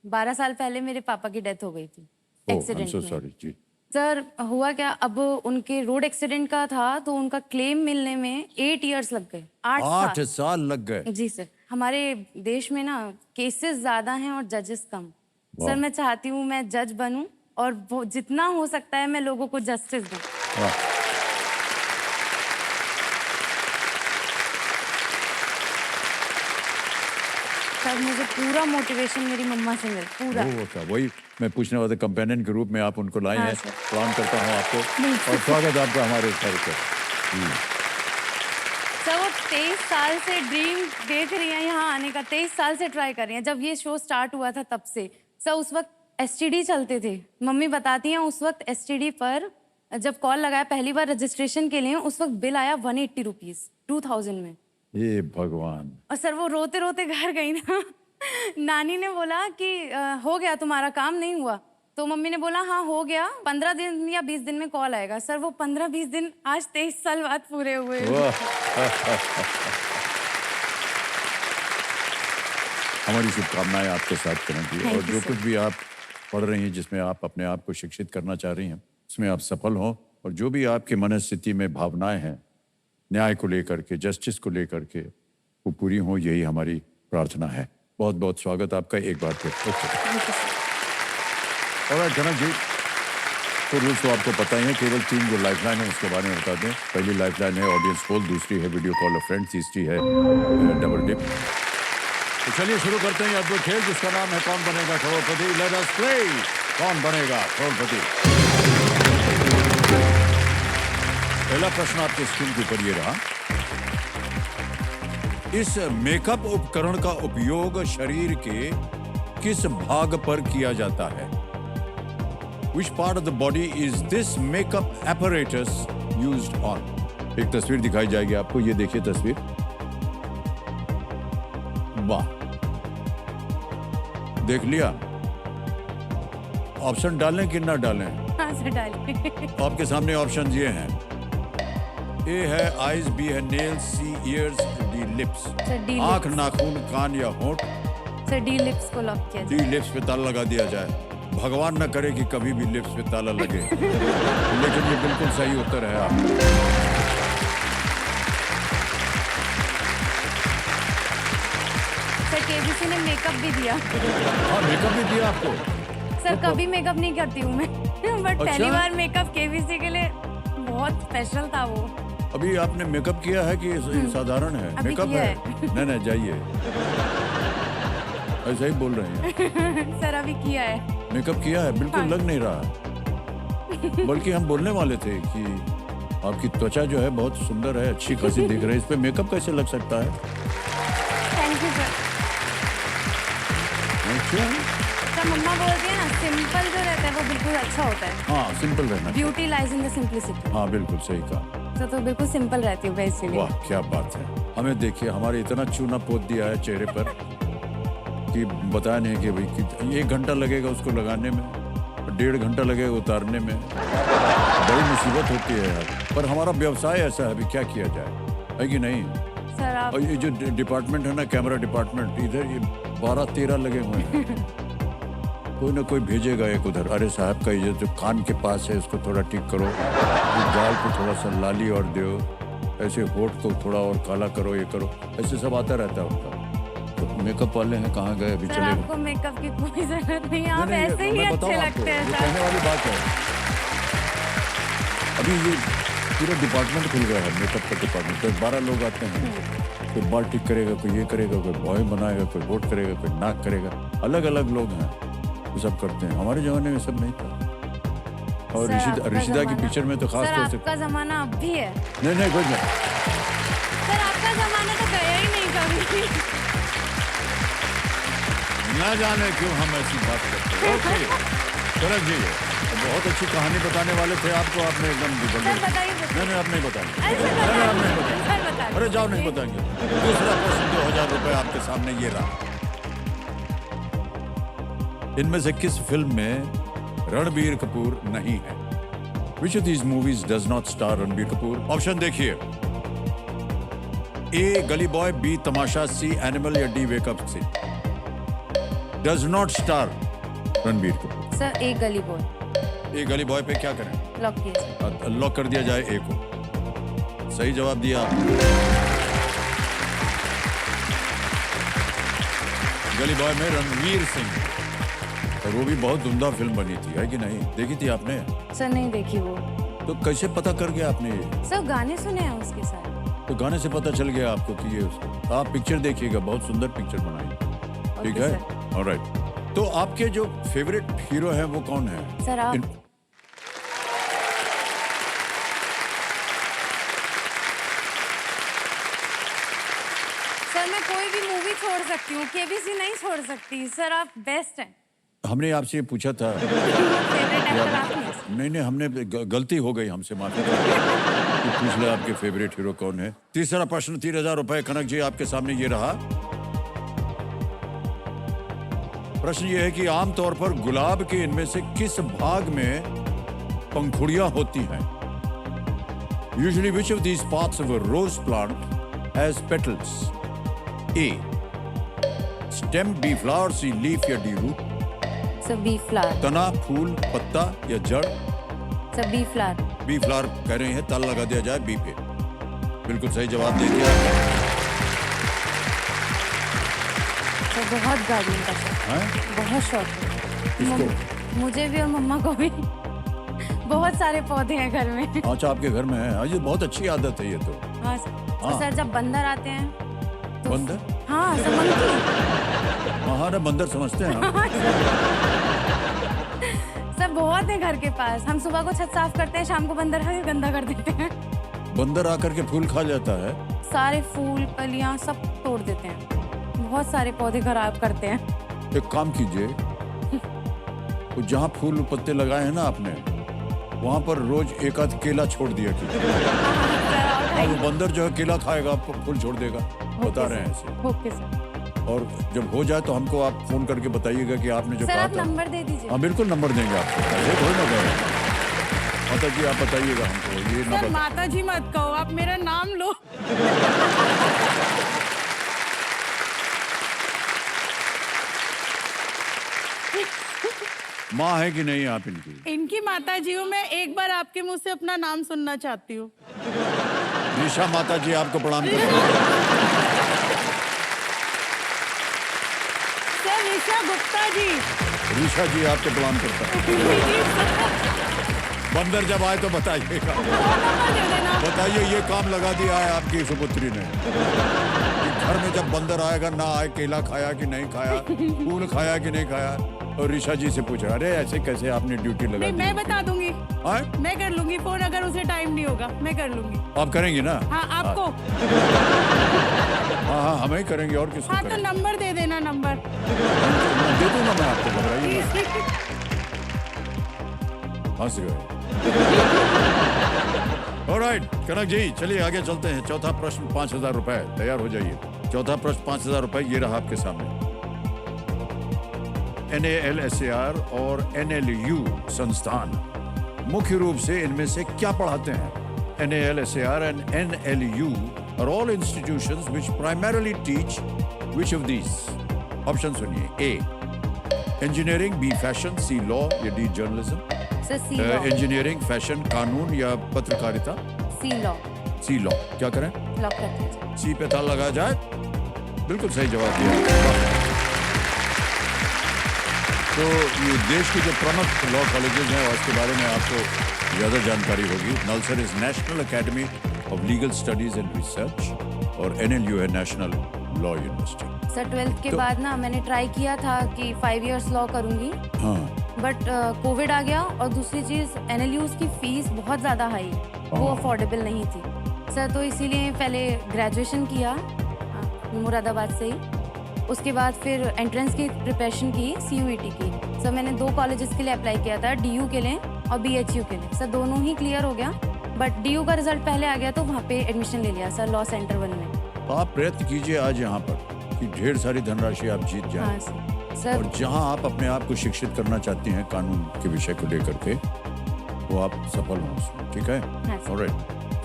12 साल पहले मेरे पापा की डेथ हो गई थी एक्सीडेंट में। सॉरी जी। सर हुआ क्या, अब उनके रोड एक्सीडेंट का था, तो उनका क्लेम मिलने में 8 इयर्स लग गए। 8 साल लग गए। जी सर। हमारे देश में ना केसेस ज्यादा हैं और जजेस कम। सर मैं चाहती हूँ मैं जज बनूं, और जितना हो सकता है मैं लोगों को जस्टिस दूं। सर मुझे पूरा मोटिवेशन मेरी मम्मा से मिल पूरा। वही मैं पूछने वाला, कंपेनियन के रूप में आप उनको लाए हैं। प्रणाम करता हूँ आपको, नहीं, और स्वागत है आपका हमारे इस कार्यक्रम। सर वो 23 साल से ड्रीम देख रही हैं यहाँ आने का, 23 साल से ट्राई कर रही हैं। जब ये शो स्टार्ट हुआ था तब से सर उस वक्त एसटीडी चलते थे। मम्मी बताती हैं उस वक्त एसटीडी पर जब कॉल लगाया पहली बार रजिस्ट्रेशन के लिए, उस वक्त बिल आया 180 रुपीज 2000 में। ये भगवान। और सर वो रोते रोते घर गई ना, नानी ने बोला कि हो गया तुम्हारा काम, नहीं हुआ। तो मम्मी ने बोला हाँ हो गया, 15 दिन या 20 दिन में कॉल आएगा। सर वो 15-20 दिन आज 23 साल बाद पूरे हुए। हमारी शुभकामनाएं आपके साथ करेंगी Thank और you, जो sir. कुछ भी आप पढ़ रही हैं, जिसमें आप अपने आप को शिक्षित करना चाह रही हैं, उसमें आप सफल हों और जो भी आपकी मनस्थिति में भावनाएं हैं न्याय को लेकर के, जस्टिस को लेकर के, वो पूरी हों, यही हमारी प्रार्थना है। बहुत बहुत स्वागत आपका एक बार फिर। और कनक जी, तो रूल्स तो आपको पता ही है, केवल 3 जो लाइफलाइन है उसके बारे में बता दें। पहली लाइफलाइन है ऑडियंस कॉल, दूसरी है वीडियो कॉल ऑफ फ्रेंड, तीसरी है डबल डिप। तो चलिए शुरू करते हैं अद्भुत खेल जिसका नाम है कौन बनेगा करोड़पति। लेट अस प्ले कौन बनेगा करोड़पति। पहला प्रश्न आपके स्क्रीन के ऊपर ये रहा, इस मेकअप उपकरण का उपयोग शरीर के किस भाग पर किया जाता है? Which part of the body is this makeup apparatus used on? एक तस्वीर दिखाई जाएगी आपको, ये देखिए तस्वीर। वाह, देख लिया। ऑप्शन डालें कि ना डालें? हाँ सर डालिए। आपके सामने ऑप्शन ये हैं, ए है आईज, बी है nails, C ears, D lips. Sir D आंख, नाखून, कान या होंठ। सर डी लिप्स को लॉक किया डी लिप्स पे ताला लगा दिया जाए। भगवान न करे कि कभी भी लिप्स पे ताला लगे। लेकिन ये बिल्कुल सही उत्तर है आप। सर केबीसी ने मेकअप भी दिया। हाँ, मेकअप भी दिया आपको। सर कभी मेकअप नहीं करती हूँ मैं, बट पहली अच्छा? बार मेकअप केबीसी के लिए बहुत स्पेशल था वो। अभी आपने मेकअप किया है कि साधारण है? अभी मेकअप किया है। नहीं नहीं, जाइए, ऐसा ही बोल रहे हैं। सर अभी किया है। मेकअप किया है, बिल्कुल लग नहीं रहा। बल्कि हम बोलने वाले थे कि आपकी त्वचा जो है बहुत सुंदर है, अच्छी खासी दिख रही है, इस पे मेकअप कैसे लग सकता है? Thank you sir. अच्छा, सर मम्मा बोलती है ना, सिंपल जो रहता है वो बिल्कुल अच्छा होता है। हाँ, सिंपल रहना चाहिए। Beauty lies in the simplicity. हाँ, बिल्कुल सही कहा। सर तो बिल्कुल सिंपल रहती हूँ मैं इसीलिए। वाह, क्या बात है। हमें देखिए, हमारे इतना चूना पोत दिया है चेहरे पर कि बताया नहीं कि भाई कि 1 घंटा लगेगा उसको लगाने में, 1.5 घंटा लगेगा उतारने में। बड़ी मुसीबत होती है यार, पर हमारा व्यवसाय ऐसा है, अभी क्या किया जाए, है कि नहीं? सर आप और ये जो डिपार्टमेंट है ना, कैमरा डिपार्टमेंट, इधर ये 12-13 लगे हुए हैं। कोई ना कोई भेजेगा एक उधर, अरे साहब का ये जो कान के पास है उसको थोड़ा ठीक करो, ये गाल पे थोड़ा सा लाली और दो, ऐसे होठ को थोड़ा और काला करो, ये करो, ऐसे सब आता रहता है उनका। तो मेकअप वाले हैं, कहाँ गए अभी? सर चले आपको मेकअप की कोई जरूरत नहीं है, आप नहीं, ऐसे ही मैं बताऊं अच्छे आपको, लगते हैं ये सर। कहने वाली बात है। अभी ये पूरा डिपार्टमेंट खुल गया है, मेकअप का डिपार्टमेंट। 10-12 लोग आते हैं, कोई बाल ठीक करेगा, कोई ये करेगा, कोई बॉय बनाएगा, कोई होठ करेगा, कोई नाक करेगा, अलग अलग लोग हैं, वो सब करते हैं। हमारे जमाने में सब नहीं था। और सर, आपका ऋषिदा की जमाना- पिक्चर में तो खास सर तौर से आपका जमाना अब भी है। नहीं कोई नहीं। सर आपका जमाना तो गया ही नहीं कभी। ना जाने क्यों हम ऐसी बात करते हैं। ओके करण जी, बहुत अच्छी कहानी बताने वाले थे आपको, आपने एकदम सर बताइए। नहीं आप नहीं बताएंगे। अरे सर नहीं, आप नहीं बताइए। बताएंगे। सर बताइए। अरे जाओ, नहीं बताएंगे। दूसरा प्रश्न, 2000 रुपए आपके सामने ये रहा। इनमें से किस फिल्म में रणबीर कपूर नहीं है? Which of these movies does not star Ranbir Kapoor? Option देखिए, A Gully boy, B Tamasha, C animal या D wake up Sid. Does not star Ranbir Kapoor. Sir एक गली बॉय ए गली बॉय पे क्या करें? लॉक कीजिए। लॉक कर दिया जाए ए को। सही जवाब दिया आपने। गली बॉय में रणवीर सिंह, और वो भी बहुत उम्दा फिल्म बनी थी, है कि नहीं? देखी थी आपने? सर नहीं देखी वो। तो कैसे पता कर गया आपने ये? सर गाने सुने हैं उसके साथ। तो गाने से पता चल गया आपको कि ये उसको। आप पिक्चर देखिएगा, बहुत सुंदर पिक्चर बनाई। ठीक है, ऑलराइट। तो आपके जो फेवरेट हीरो हैं वो कौन है? सर आप सर मैं कोई भी मूवी छोड़ सकती हूँ, केबीसी नहीं छोड़ सकती। सर आप बेस्ट हैं। हमने आपसे ये पूछा था। फेवरेट एक्टर आप ही हैं सर। नहीं, हमने गलती हो गई हमसे, माफी कि पूछ ले आपके फेवरेट हीरो कौन है। तीसरा प्रश्न 3000 रुपए कनक जी आपके सामने ये रहा। प्रश्न ये है कि आमतौर पर गुलाब के इनमें से किस भाग में पंखुड़ियां होती हैं? Usually which of these parts of a rose plant has petals? A stem, B flower, C leaf या D root? Sir B flower. तना, फूल, पत्ता या जड़? Sir B flower. B flower कह रहे हैं, ताला लगा दिया जाए बी पे। बिल्कुल सही जवाब दे दिया। सर बहुत गार्डनिंग का शौक, हैं? बहुत शौक है। किसको? मुझे भी और मम्मा को भी। बहुत सारे पौधे हैं घर में। अच्छा, आपके घर में है? हाँ, ये बहुत अच्छी आदत है ये तो। हाँ सर। हाँ। सर जब बंदर आते हैं तो बंदर? हाँ सर मंकी। हाँ ना, बंदर समझते हैं हम। सब बहुत है घर के पास। हम सुबह को छत साफ करते हैं, शाम को बंदर आके गंदा कर देते हैं। बंदर आकर के फूल खा जाता है? सारे फूल कलियां सब तोड़ देते हैं, बहुत सारे पौधे खराब करते हैं। एक काम कीजिए, तो जहाँ फूल पत्ते लगाए हैं ना आपने, वहाँ पर रोज एक आध केला छोड़ दिया कीजिए। हाँ, वो बंदर जो है केला खाएगा, आपको फूल छोड़ देगा। बता रहे हैं ऐसे। Okay sir. और जब हो जाए तो हमको आप फोन करके बताइएगा कि आपने जो सर कहा आप था। नंबर दे दीजिए। हाँ बिल्कुल नंबर देंगे आपको। ऐसे थोड़ी ना कह रहे हैं। माता जी आप बताइएगा हमको, ये ना सर बता। माता जी मत कहो, आप मेरा नाम लो। माँ है कि नहीं आप इनकी? इनकी माता जी हूँ मैं, एक बार आपके मुंह से अपना नाम सुनना चाहती हूँ। ऋषा माता जी आपको प्रणाम करती हैं। सर ऋषा गुप्ता जी। ऋषा जी आपको प्रणाम करता है। बंदर जब आए तो बताइएगा। बताइए ये काम लगा दिया है आपकी सुपुत्री ने कि घर में जब बंदर आएगा ना आए, केला खाया कि नहीं खाया, फूल खाया कि नहीं खाया। और ऋषा जी से पूछा, अरे ऐसे कैसे आपने ड्यूटी लगा नहीं दी? मैं बता दूंगी। हाँ? मैं कर लूंगी फोन, अगर उसे टाइम नहीं होगा मैं कर लूंगी। आप करेंगी ना? हाँ आपको। हाँ हाँ हमें ही करेंगे, और किसको हाँ तो करेंगे? नंबर दे देना, नंबर। दे दूंगा मैं आपको, घबराइए मत। हंस गए। ऑलराइट कनक जी, चलिए आगे चलते हैं। चौथा प्रश्न 5000 रुपए, तैयार हो जाइए। चौथा प्रश्न 5000 रुपए, ये रहा आपके सामने। NALSAR और NLU संस्थान मुख्य रूप से इनमें से क्या पढ़ाते हैं? NALSAR and NLU are all institutions which primarily teach which of these? Option सुनिए। A engineering, B fashion, C law या D जर्नलिज्म? सर सी लॉ। इंजीनियरिंग, फैशन, कानून या पत्रकारिता? सी लॉ। सी लॉ। क्या करें? लॉक कर दीजिए। सी पे ताला लगाया जाए। बिल्कुल सही जवाब दिया। तो ये देश के जो प्रमुख लॉ कॉलेजेस हैं, और इसके बारे में आपको ज़्यादा जानकारी होगी। Nalsar is national academy of legal studies and research, और NLU है national law university. Sir 12th के तो- बाद ना मैंने ट्राई किया था कि 5 इयर्स लॉ करूंगी, हाँ बट कोविड आ गया। और दूसरी चीज़ NLUs की फीस बहुत ज़्यादा हाई, वो हाँ। अफोर्डेबल नहीं थी सर। तो इसीलिए पहले ग्रेजुएशन किया मुरादाबाद से ही, उसके बाद फिर एंट्रेंस की प्रिपरेशन की, CUET की। सर मैंने 2 कॉलेजेस के लिए अप्लाई किया था, DU के लिए और BHU के लिए। सर दोनों ही क्लियर हो गया, बट DU का रिजल्ट पहले आ गया तो वहाँ पे एडमिशन ले लिया सर, लॉ सेंटर 1 में। तो आप प्रयत्न कीजिए आज यहाँ पर कि ढेर सारी धनराशि आप जीत जाएं। हाँ सर। और जहां आप अपने आप को शिक्षित करना चाहती हैं कानून के विषय को लेकर के, वो आप सफल हों उसमें। ठीक है? हाँ सर। ऑलराइट,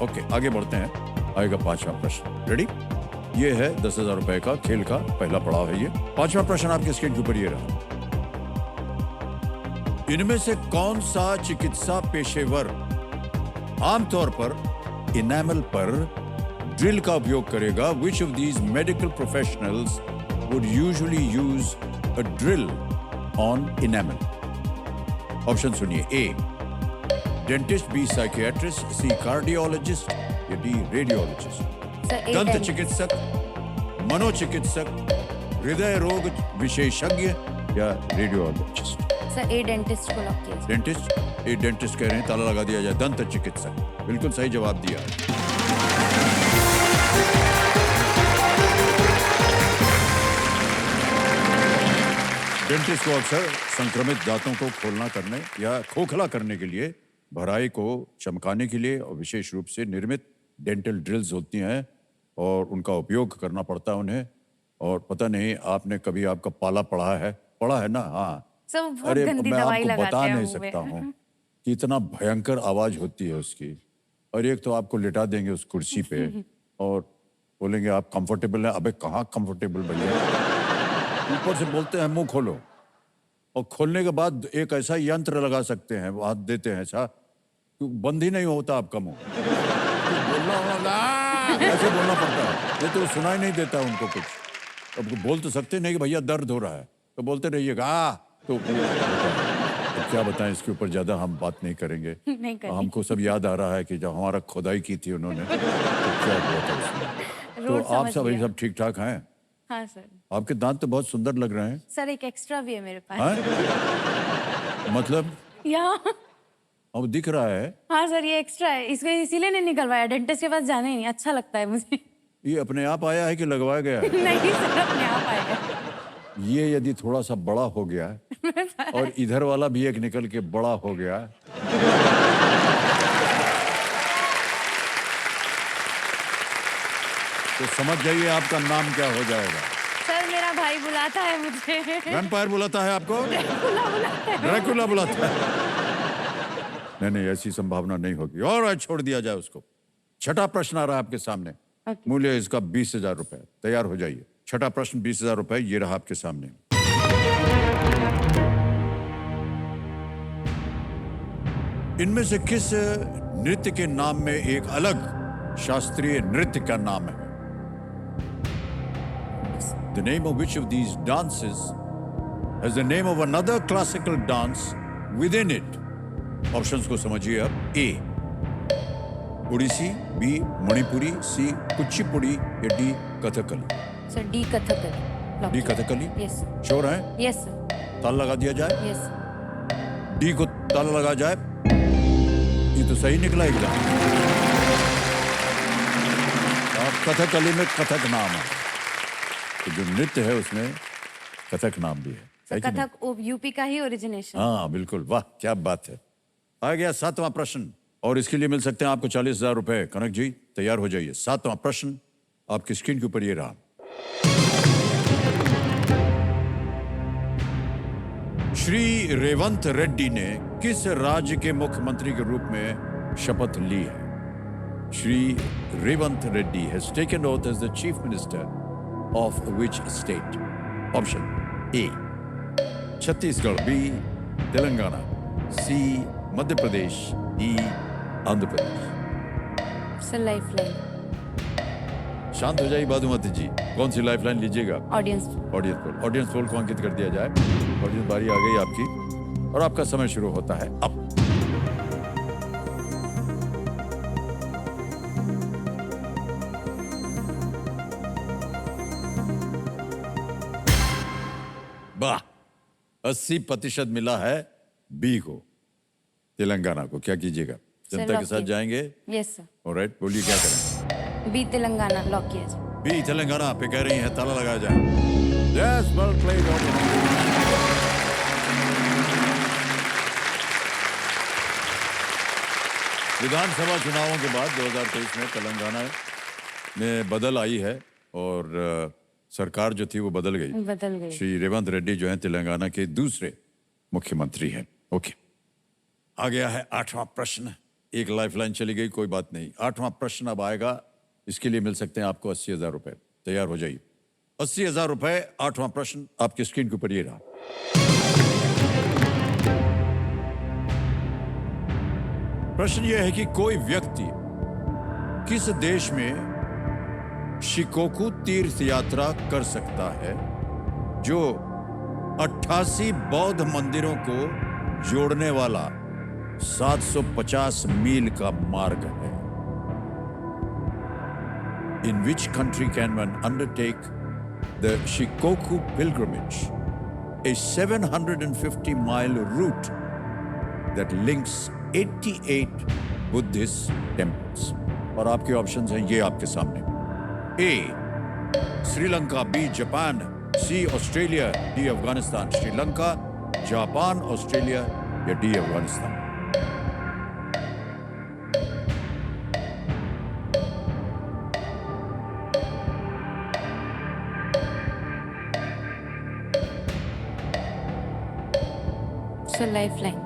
ओके आगे बढ़ते हैं। आएगा 5वां प्रश्न। रेडी? ये है 10,000 रुपए का खेल का पहला पड़ाव है ये। 5वां प्रश्न आपके स्क्रीन के ऊपर ये रहा। इनमें से कौन सा चिकित्सा पेशेवर आमतौर पर इनेमल पर ड्रिल का उपयोग करेगा? Which of these medical professionals would usually use a drill on enamel? Option सुनिए। A dentist, B psychiatrist, C cardiologist या D रेडियोलॉजिस्ट? सर A दंत dentist। चिकित्सक, मनोचिकित्सक, हृदय रोग विशेषज्ञ या रेडियोलॉजिस्ट? सर A डेंटिस्ट को लॉक किया। डेंटिस्ट। ए डेंटिस्ट कह रहे हैं, ताला लगा दिया जाए। दंत चिकित्सक, बिल्कुल सही जवाब दिया। डेंटिस्ट को अक्सर संक्रमित दांतों को खोलना करने या खोखला करने के लिए, भराई को चमकाने के लिए और विशेष रूप से निर्मित डेंटल ड्रिल्स होती हैं और उनका उपयोग करना पड़ता है उन्हें। और पता नहीं आपने कभी आपका पाला पड़ा है ना? हाँ। सब बहुत अरे गंदी मैं दवाई आपको लगाते बता हैं नहीं मुंह में। सकता हूँ कि इतना भयंकर आवाज होती है उसकी। और एक तो आपको लिटा देंगे उस कुर्सी पे और बोलेंगे आप कंफर्टेबल हैं। अबे कहाँ कंफर्टेबल भैया, ऊपर से बोलते हैं मुंह खोलो, और खोलने के बाद एक ऐसा यंत्र लगा सकते हैं, हाथ देते हैं ऐसा, बंद ही नहीं होता आपका मुंह। तो बोलना होगा, ऐसे बोलना पड़ता है, ये तो सुनाई नहीं देता उनको कुछ। अब बोल तो सकते नहीं कि भैया दर्द हो रहा है, तो बोलते रहिएगा तो क्या बताएं, इसके ऊपर ज्यादा हम बात नहीं करेंगे। नहीं करेंगे। हमको सब याद आ रहा है कि जब हमारा खुदाई की थी उन्होंने तो क्या हुआ था उसमें। तो रोड आप समझ सब लिया। सब ठीक ठाक हैं? हाँ सर। आपके दांत तो बहुत सुंदर लग रहे हैं। सर एक एक्स्ट्रा भी है मेरे पास। हाँ? मतलब यहाँ। अब दिख रहा है हाँ सर ये एक्स्ट्रा है, इसको इसीलिए नहीं निकलवाया, डेंटिस्ट के पास जाना ही नहीं, अच्छा लगता है मुझे। ये अपने आप आया है कि लगवाया गया है? नहीं सर अपने आप आएगा। ये यदि थोड़ा सा बड़ा हो गया और इधर वाला भी एक निकल के बड़ा हो गया, तो समझ जाइए आपका नाम क्या हो जाएगा। सर मेरा भाई बुलाता है मुझे। वैम्पायर बुलाता है आपको? ड्रैकुला बुलाता है? नहीं, ऐसी संभावना नहीं होगी। और छोड़ दिया जाए उसको। छठा प्रश्न आ रहा है आपके सामने। मूल्य इसका 20,000 रुपए। तैयार हो जाइए। छठा प्रश्न 20,000 रुपए, ये रहा आपके सामने। इनमें से किस नृत्य के नाम में एक अलग शास्त्रीय नृत्य का नाम है? The name of which of these dances has the name of another classical dance within it? Options को समझिए अब। A Odissi, B Manipuri, C Kuchipudi या D Kathakali. Sir D Kathakali. D Kathakali? Yes sure है? Yes sir. ताल लगा दिया जाए? यस। डी को ताल लगा जाए? ये तो सही निकला एकदम। अब कथकली में कथक नाम है, तो जो नृत्य है उसमें कथक नाम भी है कि नहीं? कथक यूपी का ही ओरिजिनेशन। हाँ बिल्कुल, वाह क्या बात है। आ गया 7वां प्रश्न, और इसके लिए मिल सकते हैं आपको 40,000 रुपए। कनक जी तैयार हो जाइए। 7वां प्रश्न आपकी स्क्रीन के ऊपर ये रहा। श्री रेवंत रेड्डी ने किस राज्य के मुख्यमंत्री के रूप में शपथ ली है? Shri Revanth Reddy has taken oath as the chief minister of which state? Option A Chhattisgarh, B Telangana, C Madhya Pradesh, D Andhra Pradesh. Sir lifeline. शांत हो जाइए बादुमती जी, कौन सी लाइफलाइन लीजिएगा? ऑडियंस। ऑडियंस पोल को अंकित कर दिया जाए। ऑडियंस बारी आ गई आपकी और आपका समय शुरू होता है अब। वाह, 80% मिला है बी को, तेलंगाना को। क्या कीजिएगा? जनता के लॉक साथ कीजिए। जाएंगे? Yes sir. ऑलराइट, बोलिए क्या करें? बी तेलंगाना लॉक किया जाए। बी तेलंगाना पे कह रही है, ताला लगाया जाए। Yes, well played. विधानसभा चुनावों के बाद 2023 में तेलंगाना में बदल आई है और सरकार जो थी वो बदल गई। श्री रेवंत रेड्डी जो हैं तेलंगाना के दूसरे मुख्यमंत्री हैं। ओके, आ गया है 8वां प्रश्न। एक लाइफलाइन चली गई, कोई बात नहीं। 8वां प्रश्न अब आएगा, इसके लिए मिल सकते हैं आपको 80,000 रुपए। तैयार हो जाइए। 80,000 रुपए। 8वां प्रश्न आपकी स्क्रीन के ऊपर ये रहा। प्रश्न यह है कि कोई व्यक्ति किस देश में शिकोकू तीर्थ यात्रा कर सकता है जो 88 बौद्ध मंदिरों को जोड़ने वाला 750 मील का मार्ग है? In which country can one undertake the Shikoku pilgrimage, a 750-mile route that links 88 Buddhist temples? और आपके ऑप्शंस हैं ये आपके सामने। A Sri Lanka, B Japan, C Australia, D Afghanistan, Sri Lanka, Japan, Australia या डी अफगानिस्तान? So lifeline.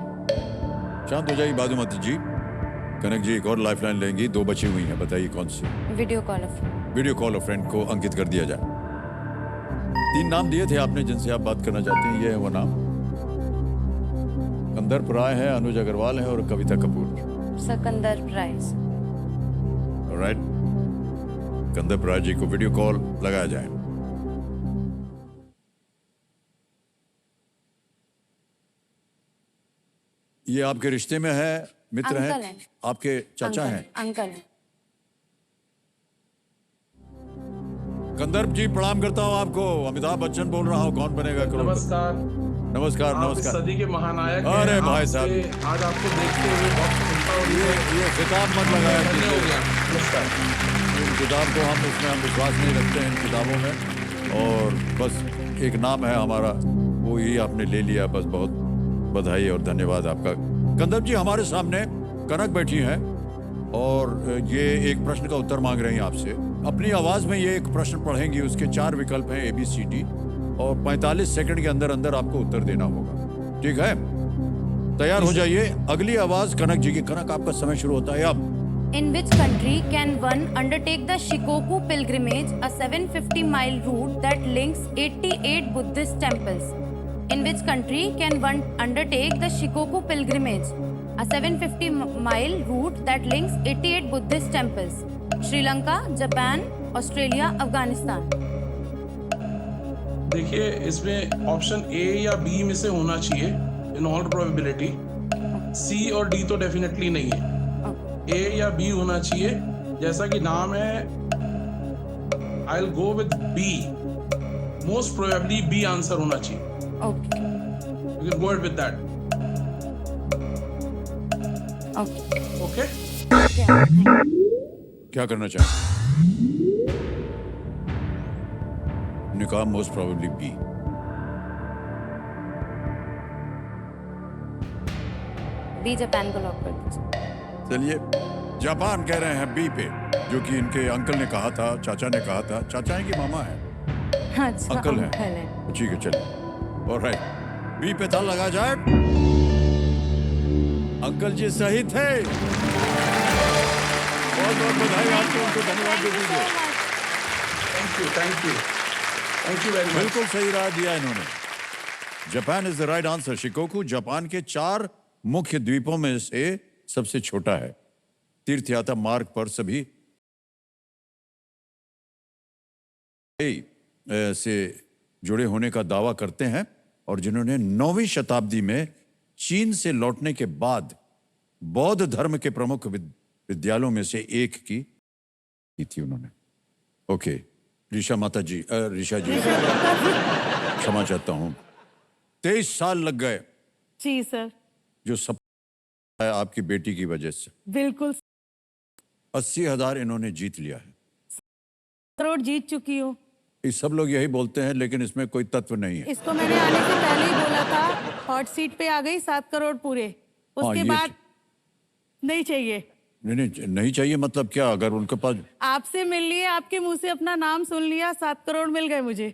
शांत हो जाइए बादुमती जी। कनक जी एक और लाइफलाइन लेंगी, 2 बची हुई हैं, बताइए कौन सी? Video call of. Video call of friend को अंकित कर दिया जाए। 3 नाम दिए थे आपने जिनसे आप बात करना चाहते हैं, ये है वो नाम। कंदर्प राय है, अनुज अग्रवाल है और कविता कपूर। सकंदर प्राइज। राइट, कंदर्प राय जी को वीडियो कॉल लगाया जाए। ये आपके रिश्ते में है, मित्र अंकल हैं, हैं। आपके चाचा हैं? अंकल। कंदर्प जी प्रणाम करता हूँ आपको। अमिताभ बच्चन बोल रहा हूँ, कौन बनेगा करोड़पति? नमस्कार। नमस्कार आप इस नमस्कार। सदी के महानायक हैं। अरे भाई आपसे- साहब। आज आपको देखते हुए बहुत प्रसन्नता हो रही है। ये खिताब मत लगाया धन्य हो कीजिए। गया। नमस्कार। इन किताब को हम विश्वास नहीं रखते हैं इन किताबों में, और बस एक नाम है हमारा, वो ही आपने ले लिया, बस बहुत बधाई और धन्यवाद आपका। कंदर्प जी हमारे सामने कनक बैठी हैं और ये एक प्रश्न का उत्तर मांग रही हैं आपसे। अपनी आवाज में ये एक प्रश्न पढ़ेंगी, उसके 4 विकल्प हैं ABCD, और 45 सेकंड के अंदर अंदर आपको उत्तर देना होगा, ठीक है? तैयार हो जाइए। अगली आवाज कनक जी की। कनक आपका समय शुरू होता है अब। In which country can one undertake the Shikoku pilgrimage, a 750-mile route that links 88 Buddhist temples? In which country can one undertake the Shikoku pilgrimage, a 750-mile route that links 88 Buddhist temples? Sri Lanka, Japan, Australia, Afghanistan. देखिए, इसमें option A या B में से होना चाहिए in all probability. C और D तो definitely नहीं है। A या B होना चाहिए। जैसा कि नाम है, I will go with B। Most probably B answer होना चाहिए। Okay. You can go with that. Okay. Okay. क्या करना चाहें? निकाह most probably be. B Japan को लॉक कर दीजिए। चलिए, जापान कह रहे हैं बी पे, जो कि इनके अंकल ने कहा था, चाचा ने कहा था। चाचा है कि मामा है? अच्छा, अंकल है। अंकल है। ठीक है, चलिए। ऑलराइट, बी पे था लगा जाए। अंकल जी सही थे। बहुत बहुत बधाई आपको, उनको धन्यवाद दे दीजिए। Thank you, thank you, thank you very much. बिल्कुल सही राय दिया इन्होंने। Japan is the right answer. Shikoku Japan के 4 मुख्य द्वीपों में से सबसे छोटा है। तीर्थयात्रा मार्ग पर सभी से जुड़े होने का दावा करते हैं, और जिन्होंने 9वीं शताब्दी में चीन से लौटने के बाद बौद्ध धर्म के प्रमुख विद्यालयों में से एक की थी उन्होंने। ओके, ऋषा माता जी, ऋषा जी, क्षमा चाहता हूं। 23 साल लग गए, जी सर, जो सब है आपकी बेटी की वजह से। बिल्कुल। 80,000 इन्होंने जीत लिया है। करोड़ जीत चुकी हूँ। ये सब लोग यही बोलते हैं, लेकिन इसमें कोई तत्व नहीं है। इसको मैंने आने से पहले ही बोला था। हॉट सीट पे आ गई, 7 करोड़ पूरे। उसके ये बाद नहीं चाहिए। नहीं चाहिए मतलब क्या? अगर उनके पास आपसे मिल लिए, आपके मुंह से अपना नाम सुन लिया, 7 करोड़ मिल गए मुझे।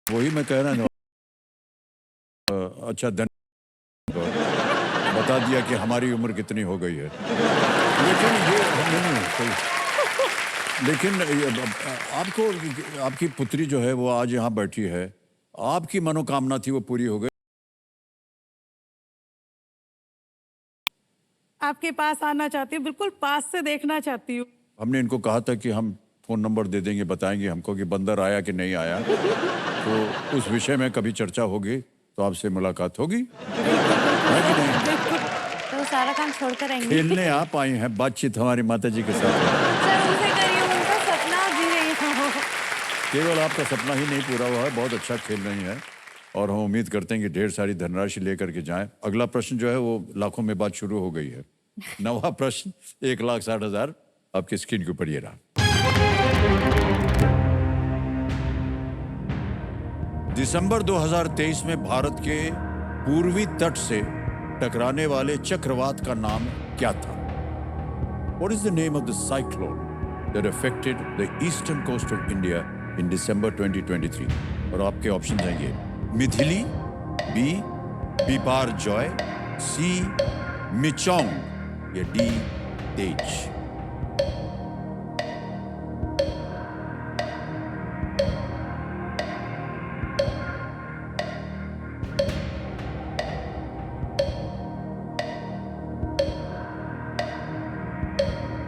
वही मैं कह रहा हूँ। अच्छा, बता दिया कि हमारी उम्र कितनी हो गई है। लेकिन ये नहीं कोई, लेकिन आपको, आपकी पुत्री जो है वो आज यहाँ बैठी है, आपकी मनोकामना थी वो पूरी हो गई। आपके पास आना चाहती हूँ, बिल्कुल पास से देखना चाहती हूँ। हमने इनको कहा था कि हम फोन नंबर दे देंगे, बताएंगे हमको कि बंदर आया कि नहीं आया, तो उस विषय में कभी चर्चा होगी तो आपसे मुलाकात होगी, है कि नहीं? तो सारा काम छोड़कर आएंगे। खेलने आप आई हैं, बातचीत हमारी माता जी के साथ। सर उनसे करिए, उनका सपना जी रही हूँ। केवल आपका सपना ही नहीं पूरा हुआ है, बहुत अच्छा खेल रही हैं, और हम उम्मीद करते हैं कि ढेर सारी धनराशि लेकर के जाएं। अगला प्रश्न जो है वो लाखों में बात शुरू हो गई है। नवा प्रश्न 1,60,000 आपकी स्क्रीन के ऊपर ये रहा। दिसंबर 2023 में भारत के पूर्वी तट से टकराने वाले चक्रवात का नाम क्या था? What is the name of the cyclone that affected the eastern coast of India in December 2023? और आपके ऑप्शन हैं ये: मिथिली, बी बिपार जॉय, सी मिचोंग या डी तेज।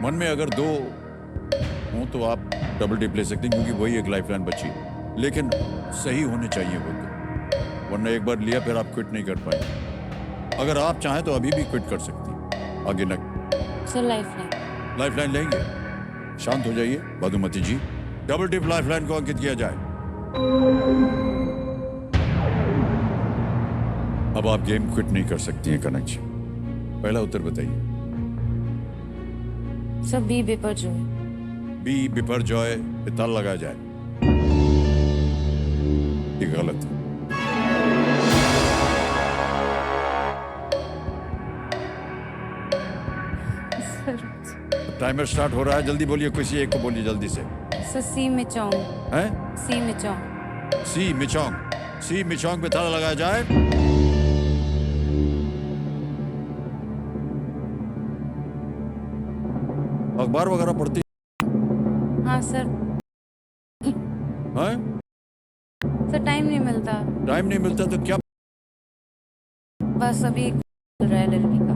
मन में अगर दो हो तो आप डबल टिप ले सकते हैं, क्योंकि वही एक लाइफलाइन बची, लेकिन सही होने चाहिए वो तो, वरना एक बार लिया फिर आप क्विट नहीं कर पाएंगे। अगर आप चाहें तो अभी भी क्विट कर सकती हैं। आगे न सर लाइफलाइन। लाइफलाइन लेंगे? शांत हो जाइए मधुमती जी, डबल टिप लाइफलाइन को अंकित किया जाए। अब आप गेम क्विट नहीं कर सकती हैं कनक जी। पहला उत्तर बताइए। Sir B Biparjoy. B Biparjoy पे ताला लगाया जाए। ये गलत है। टाइमर स्टार्ट हो रहा है, जल्दी बोलिए, किसी एक को बोलिए जल्दी से। सर सी मिचोंग। हैं? सी मिचोंग। सी मिचोंग। सी मिचोंग पे ताला लगाया जाए। अखबार वगैरह पढ़ती हाँ सर। हैं? सर टाइम नहीं मिलता, टाइम नहीं मिलता तो क्या? बस अभी चल रहा है LLB का।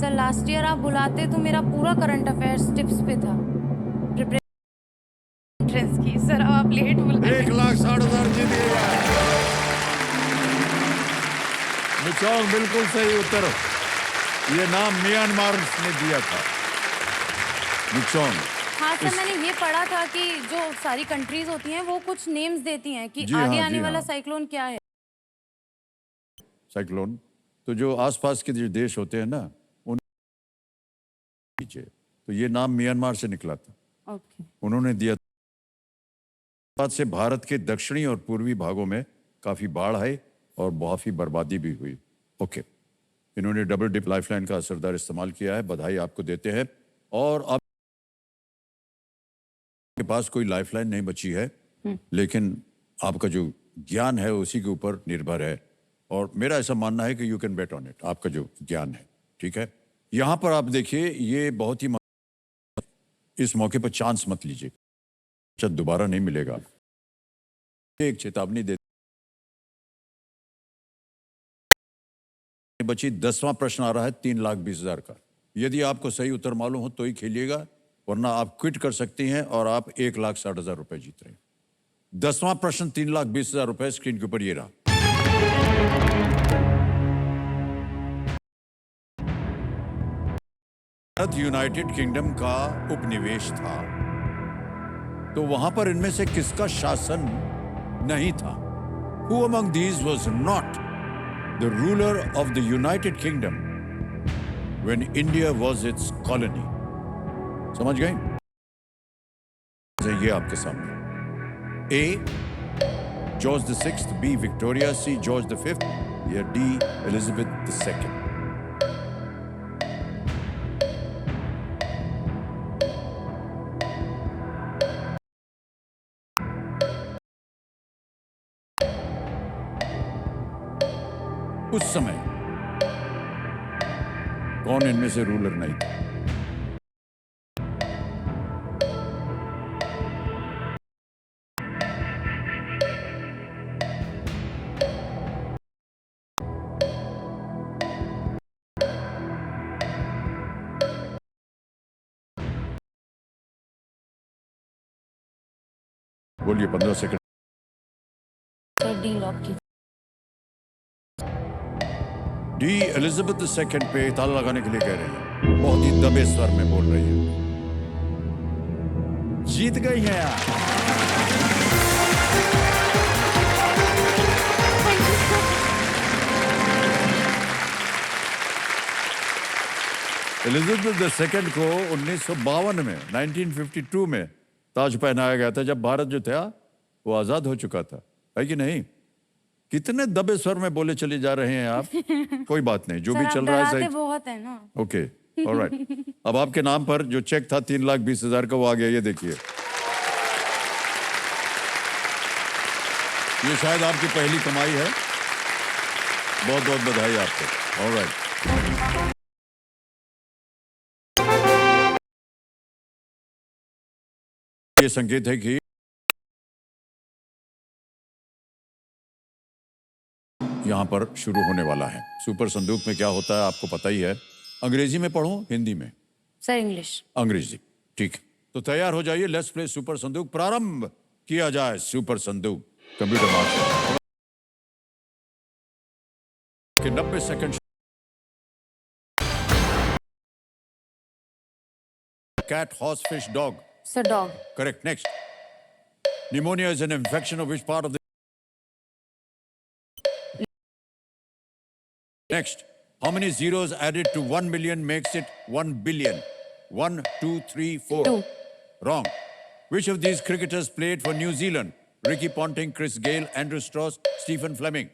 सर लास्ट ईयर आप बुलाते तो मेरा पूरा करंट अफेयर्स टिप्स पे था, एंट्रेंस की। सर अब आप लेट बुला। 1,60,000 जीत गए। मिचोंग बिल्कुल सही उत्तर। ये नाम म्यांमार ने दिया था, मिचोंग। हाँ सर, मैंने ये पढ़ा था कि जो सारी कंट्रीज होती हैं वो कुछ नेम्स देती हैं कि जी आगे हाँ, आने जी वाला हाँ। साइक्लोन क्या है। साइक्लोन तो जो आसपास के जो देश होते हैं ना, उन नीचे, तो ये नाम म्यांमार से निकला था, ओके। उन्होंने दिया। बाद से भारत के दक्षिणी और पूर्वी भागों में काफी बाढ़ आई और बहुत ही बर्बादी भी हुई। ओके, इन्होंने डबल डिप लाइफलाइन का असरदार इस्तेमाल किया है, बधाई आपको देते हैं। और अब के पास कोई लाइफलाइन नहीं बची है, लेकिन आपका जो ज्ञान है उसी के ऊपर निर्भर है, और मेरा ऐसा मानना है कि you can bet on it, आपका जो ज्ञान है। ठीक है, यहां पर आप देखिए, ये बहुत ही इस मौके पर चांस मत लीजिए, अच्छा दोबारा नहीं मिलेगा। एक चेतावनी दे बची। 10वां प्रश्न आ रहा है 3,20,000 का। यदि आपको सही उत्तर मालूम हो तो ही खेलिएगा, वरना आप क्विट कर सकती हैं और आप 1,60,000 रुपए जीत रहे हैं। 10वां प्रश्न 3,20,000 रुपए, स्क्रीन के ऊपर ये रहा। भारत यूनाइटेड किंगडम का उपनिवेश था, तो वहां पर इनमें से किसका शासन नहीं था? Who among these was not the ruler of the United Kingdom when India was its colony? समझ गए? ये आपके सामने। A. George VI, B. Victoria, C. George V या D. Elizabeth II? उस समय कौन इनमें से रूलर नहीं था? बोलिए, 15 सेकंड। सर डी लॉक की। डी एलिजाबेथ II पे ताला लगाने के लिए कह रहे हैं, बहुत ही दबे स्वर में बोल रही है। जीत गई हैं आप। एलिजाबेथ II को 1952 में 1952 में ताज पहनाया गया था, जब भारत जो था वो आजाद हो चुका था, है कि नहीं? कितने दबे स्वर में बोले चले जा रहे हैं आप। कोई बात नहीं, जो भी चल रहा है सही। बहुत है ना। Okay, alright. अब आपके नाम पर जो चेक था 3,20,000 का, वो आ गया, ये देखिए। ये शायद आपकी पहली कमाई है। बहुत बहुत बधाई आपको। ऑलराइट। ये संकेत है कि यहां पर शुरू होने वाला है। सुपर संदूक में क्या होता है आपको पता ही है। अंग्रेजी में पढ़ूं, हिंदी में? Sir English. अंग्रेजी, ठीक। तो तैयार हो जाइए, लेट्स प्ले सुपर संदूक। प्रारंभ किया जाए सुपर संदूक। कंप्यूटर मास्टर के 90 second. Cat, horse, fish, dog? Sir dog. Correct. Next. Pneumonia is an infection of which part of the... Next. How many zeros added to 1 million makes it 1 billion? 1, 2, 3, 4. 2. Wrong. Which of these cricketers played for New Zealand? Ricky Ponting, Chris Gayle, Andrew Strauss, Stephen Fleming.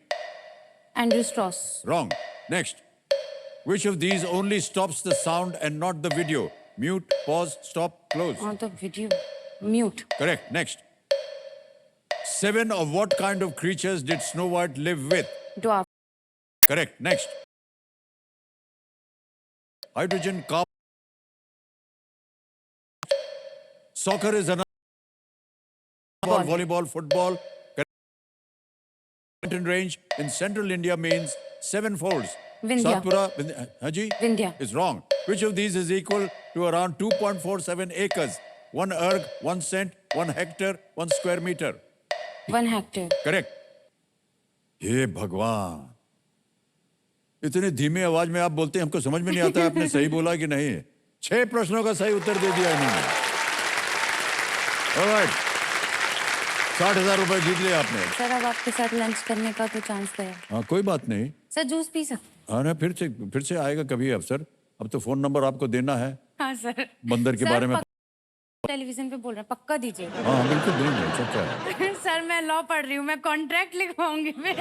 Andrew Strauss. Wrong. Next. Which of these only stops the sound and not the video? Mute, pause, stop, close. हाँ तो video mute. Correct. Next. 7 of what kind of creatures did Snow White live with? Dwarf. Correct. Next. Hydrogen, carbon. Soccer is another. Volleyball, football. Mountain range in central India means 7 folds. Vindhya. Satpura, Haji? Vindhya. Is wrong. Which of these is equal to around 2.47 acres? 1 erg, 1 cent, 1 hectare, 1 square meter. 1 hectare. Correct. हे भगवान, इतने धीमे आवाज में आप बोलते हैं, हमको समझ में नहीं आता आपने सही बोला कि नहीं। 6 प्रश्नों का सही उत्तर दे दिया इन्होंने। ऑलराइट, 60,000 रुपए जीत लिए आपने। सर अब आपके साथ लंच करने का तो चांस गया। हाँ, कोई बात नहीं। सर जूस पी सकते? हाँ ना, फिर से आएगा कभी अवसर। अब तो फोन नंबर आपको देना है। हाँ सर। बंदर के बारे में टेलीविजन पे बोल रहे हैं, पक्का दीजिए। हाँ बिल्कुल देंगे, अच्छा क्या है। सर मैं लॉ पढ़ रही हूँ, मैं कॉन्ट्रैक्ट लिखवाऊंगी मैं।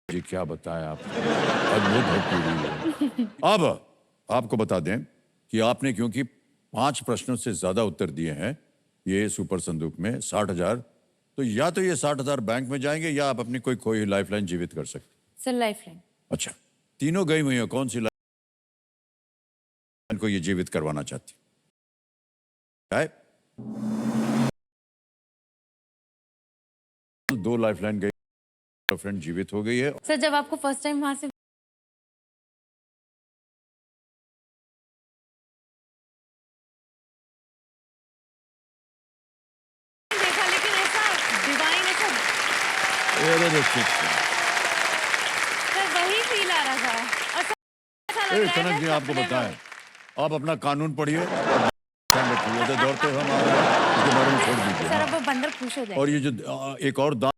जी क्या बताया आप, अद्भुत है पीढ़ी। अब आपको बता दें कि आपने क्योंकि 5 प्रश्नों से ज्यादा उत्तर दिए हैं ये सुपर संदूक में 60,000, तो या तो ये 60,000 बैंक में जाएंगे या आप अपनी कोई खोई लाइफलाइन जीवित कर सकते। Sir lifeline. अच्छा, तीनों गई हुई है, कौन सी लाइफलाइन को ये जीवित करवाना चाहती है? 2 लाइफलाइन गई, फ्रेंड जीवित हो गई है। सर जब आपको फर्स्ट टाइम वहां से देखा, लेकिन ऐसा डिवाइन ऐसा सर वही फील आ रहा था। और सर ऐसा लग रहा है कनक जी मैं आपको सपने में बताएं, आप अपना कानून पढ़िए, ध्यान रखिए, तो दौड़ते हम आ रहे हैं, इसके बारे में छोड़ दीजिए। सर अब वो बंदर खुश हो जाए। और ये जो एक और दांत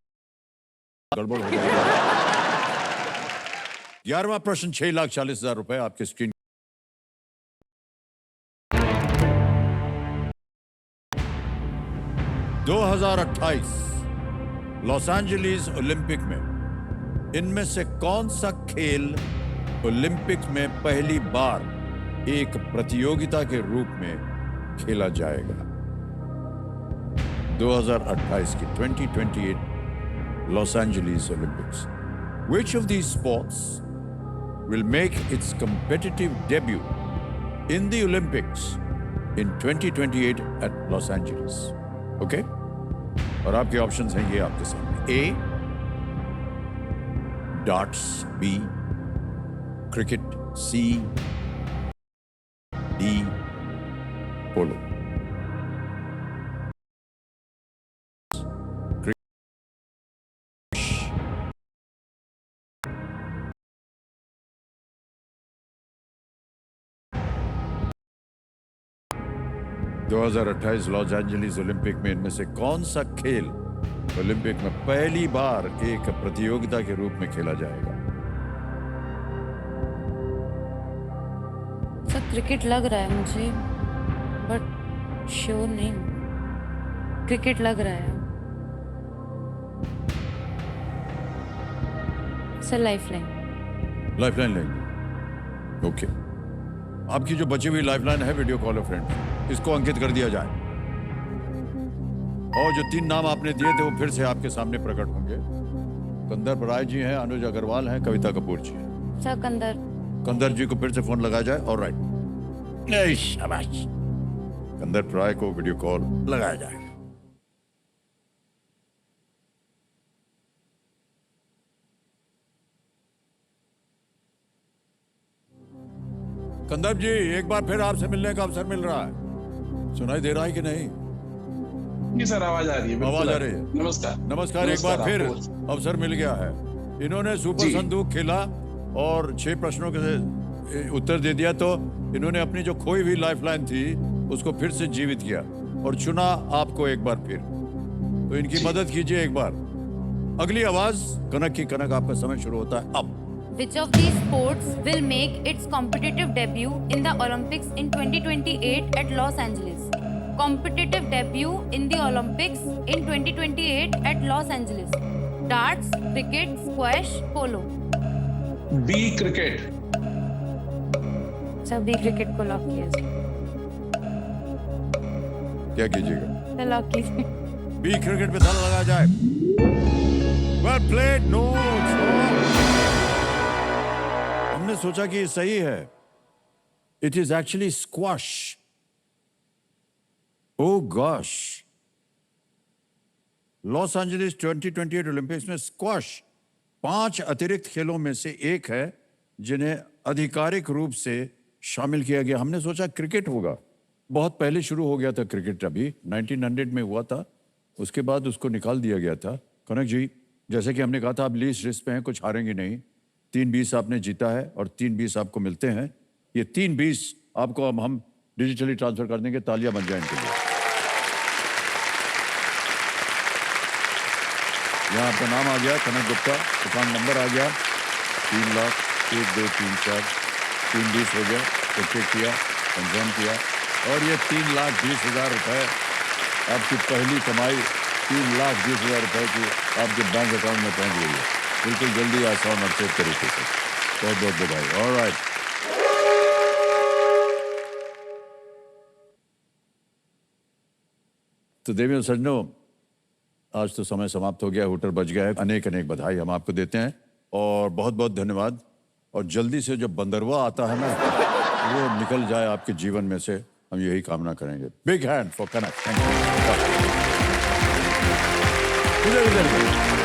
गड़बड़ हो गई। 11वां प्रश्न 6,40,000 रुपए आपके स्क्रीन। – 2028 लॉस एंजलिस ओलंपिक में इनमें से कौन सा खेल ओलंपिक में पहली बार एक प्रतियोगिता के रूप में खेला जाएगा? 2028 की 2028 Los Angeles Olympics. Which of these sports will make its competitive debut in the Olympics in 2028 at Los Angeles? Okay? और आपके ऑप्शंस हैं ये आपके सामने। A, darts, B, cricket, C, D, polo. 2028 Los Angeles Olympic में इनमें से कौन सा खेल ओलंपिक में पहली बार एक प्रतियोगिता के रूप में खेला जाएगा? सर क्रिकेट लग रहा है मुझे, बट श्योर नहीं हूँ। क्रिकेट लग रहा है सर। लाइफलाइन। लाइफलाइन लेंगे, ओके। आपकी जो बची हुई लाइफलाइन है वीडियो कॉल फ्रेंड, इसको अंकित कर दिया जाए। और जो 3 नाम आपने दिए थे वो फिर से आपके सामने प्रकट होंगे। कंदर राय जी हैं, अनुज अग्रवाल हैं, कविता कपूर जी हैं। सर कंदर जी को फिर से फोन लगाया जाए। और राइट, शाबाश। कंदर राय को वीडियो कॉल लगाया जाए। कंदर जी, एक बार फिर आपसे मिलने का अवसर मिल रहा है। सुनाई दे रहा है कि नहीं? जी सर, आवाज आ रही है। आवाज आ रही है। नमस्कार। नमस्कार। एक बार फिर आपको। अवसर मिल गया है। इन्होंने सुपर जी। संदूक खेला और 6 प्रश्नों के उत्तर दे दिया, तो इन्होंने अपनी जो खोई हुई लाइफलाइन थी उसको फिर से जीवित किया और चुना आपको एक बार फिर। तो इनकी मदद कीजिए एक बार। अगली आवाज कनक की। कनक, आपका समय शुरू होता है अब। Which of these sports will make its competitive debut in the Olympics in 2028 at Los Angeles? Competitive debut in the Olympics in 2028 at Los Angeles. Darts, cricket, squash, polo. B cricket. सभी cricket को lock किया जाए। क्या कीजिएगा? तो lock कीजिए। B cricket पे ताला लगाया जाए। Well played. नो, हमने सोचा कि ये सही है। It is actually squash. Oh gosh. Los Angeles 2028 Olympics में स्क्वाश 5 अतिरिक्त खेलों में से एक है जिन्हें आधिकारिक रूप से शामिल किया गया। हमने सोचा क्रिकेट होगा। बहुत पहले शुरू हो गया था क्रिकेट, अभी 1900 में हुआ था, उसके बाद उसको निकाल दिया गया था। कनक जी, जैसे कि हमने कहा था, आप लीस्ट रिस्क पे हैं, कुछ हारेंगे नहीं। 3-20 आपने जीता है और 3-20 आपको मिलते हैं। ये 3-20 आपको अब हम डिजिटली ट्रांसफर कर देंगे। तालियां बन जाए इनके लिए। यहाँ आपका नाम आ गया, कनक गुप्ता। दुकान नंबर आ गया 3 लाख 1 2 3 4 3-20 हो गया। तो चेक किया, कंफर्म किया, और ये 3,20,000 रुपए आपकी पहली कमाई 3,20,000 रुपए की आपके बैंक अकाउंट में पहुंच गई है। बिल्कुल जल्दी, आसान और सेफ तरीके से। बहुत बहुत बधाई। ऑलराइट, तो देवी और सज्जनों, आज तो समय समाप्त हो गया, हुटर बज गया है। अनेक अनेक बधाई हम आपको देते हैं और बहुत बहुत धन्यवाद। और जल्दी से जो बंदरवा आता है ना, वो निकल जाए आपके जीवन में से, हम यही कामना करेंगे। Big hand for Kanak. Thank you.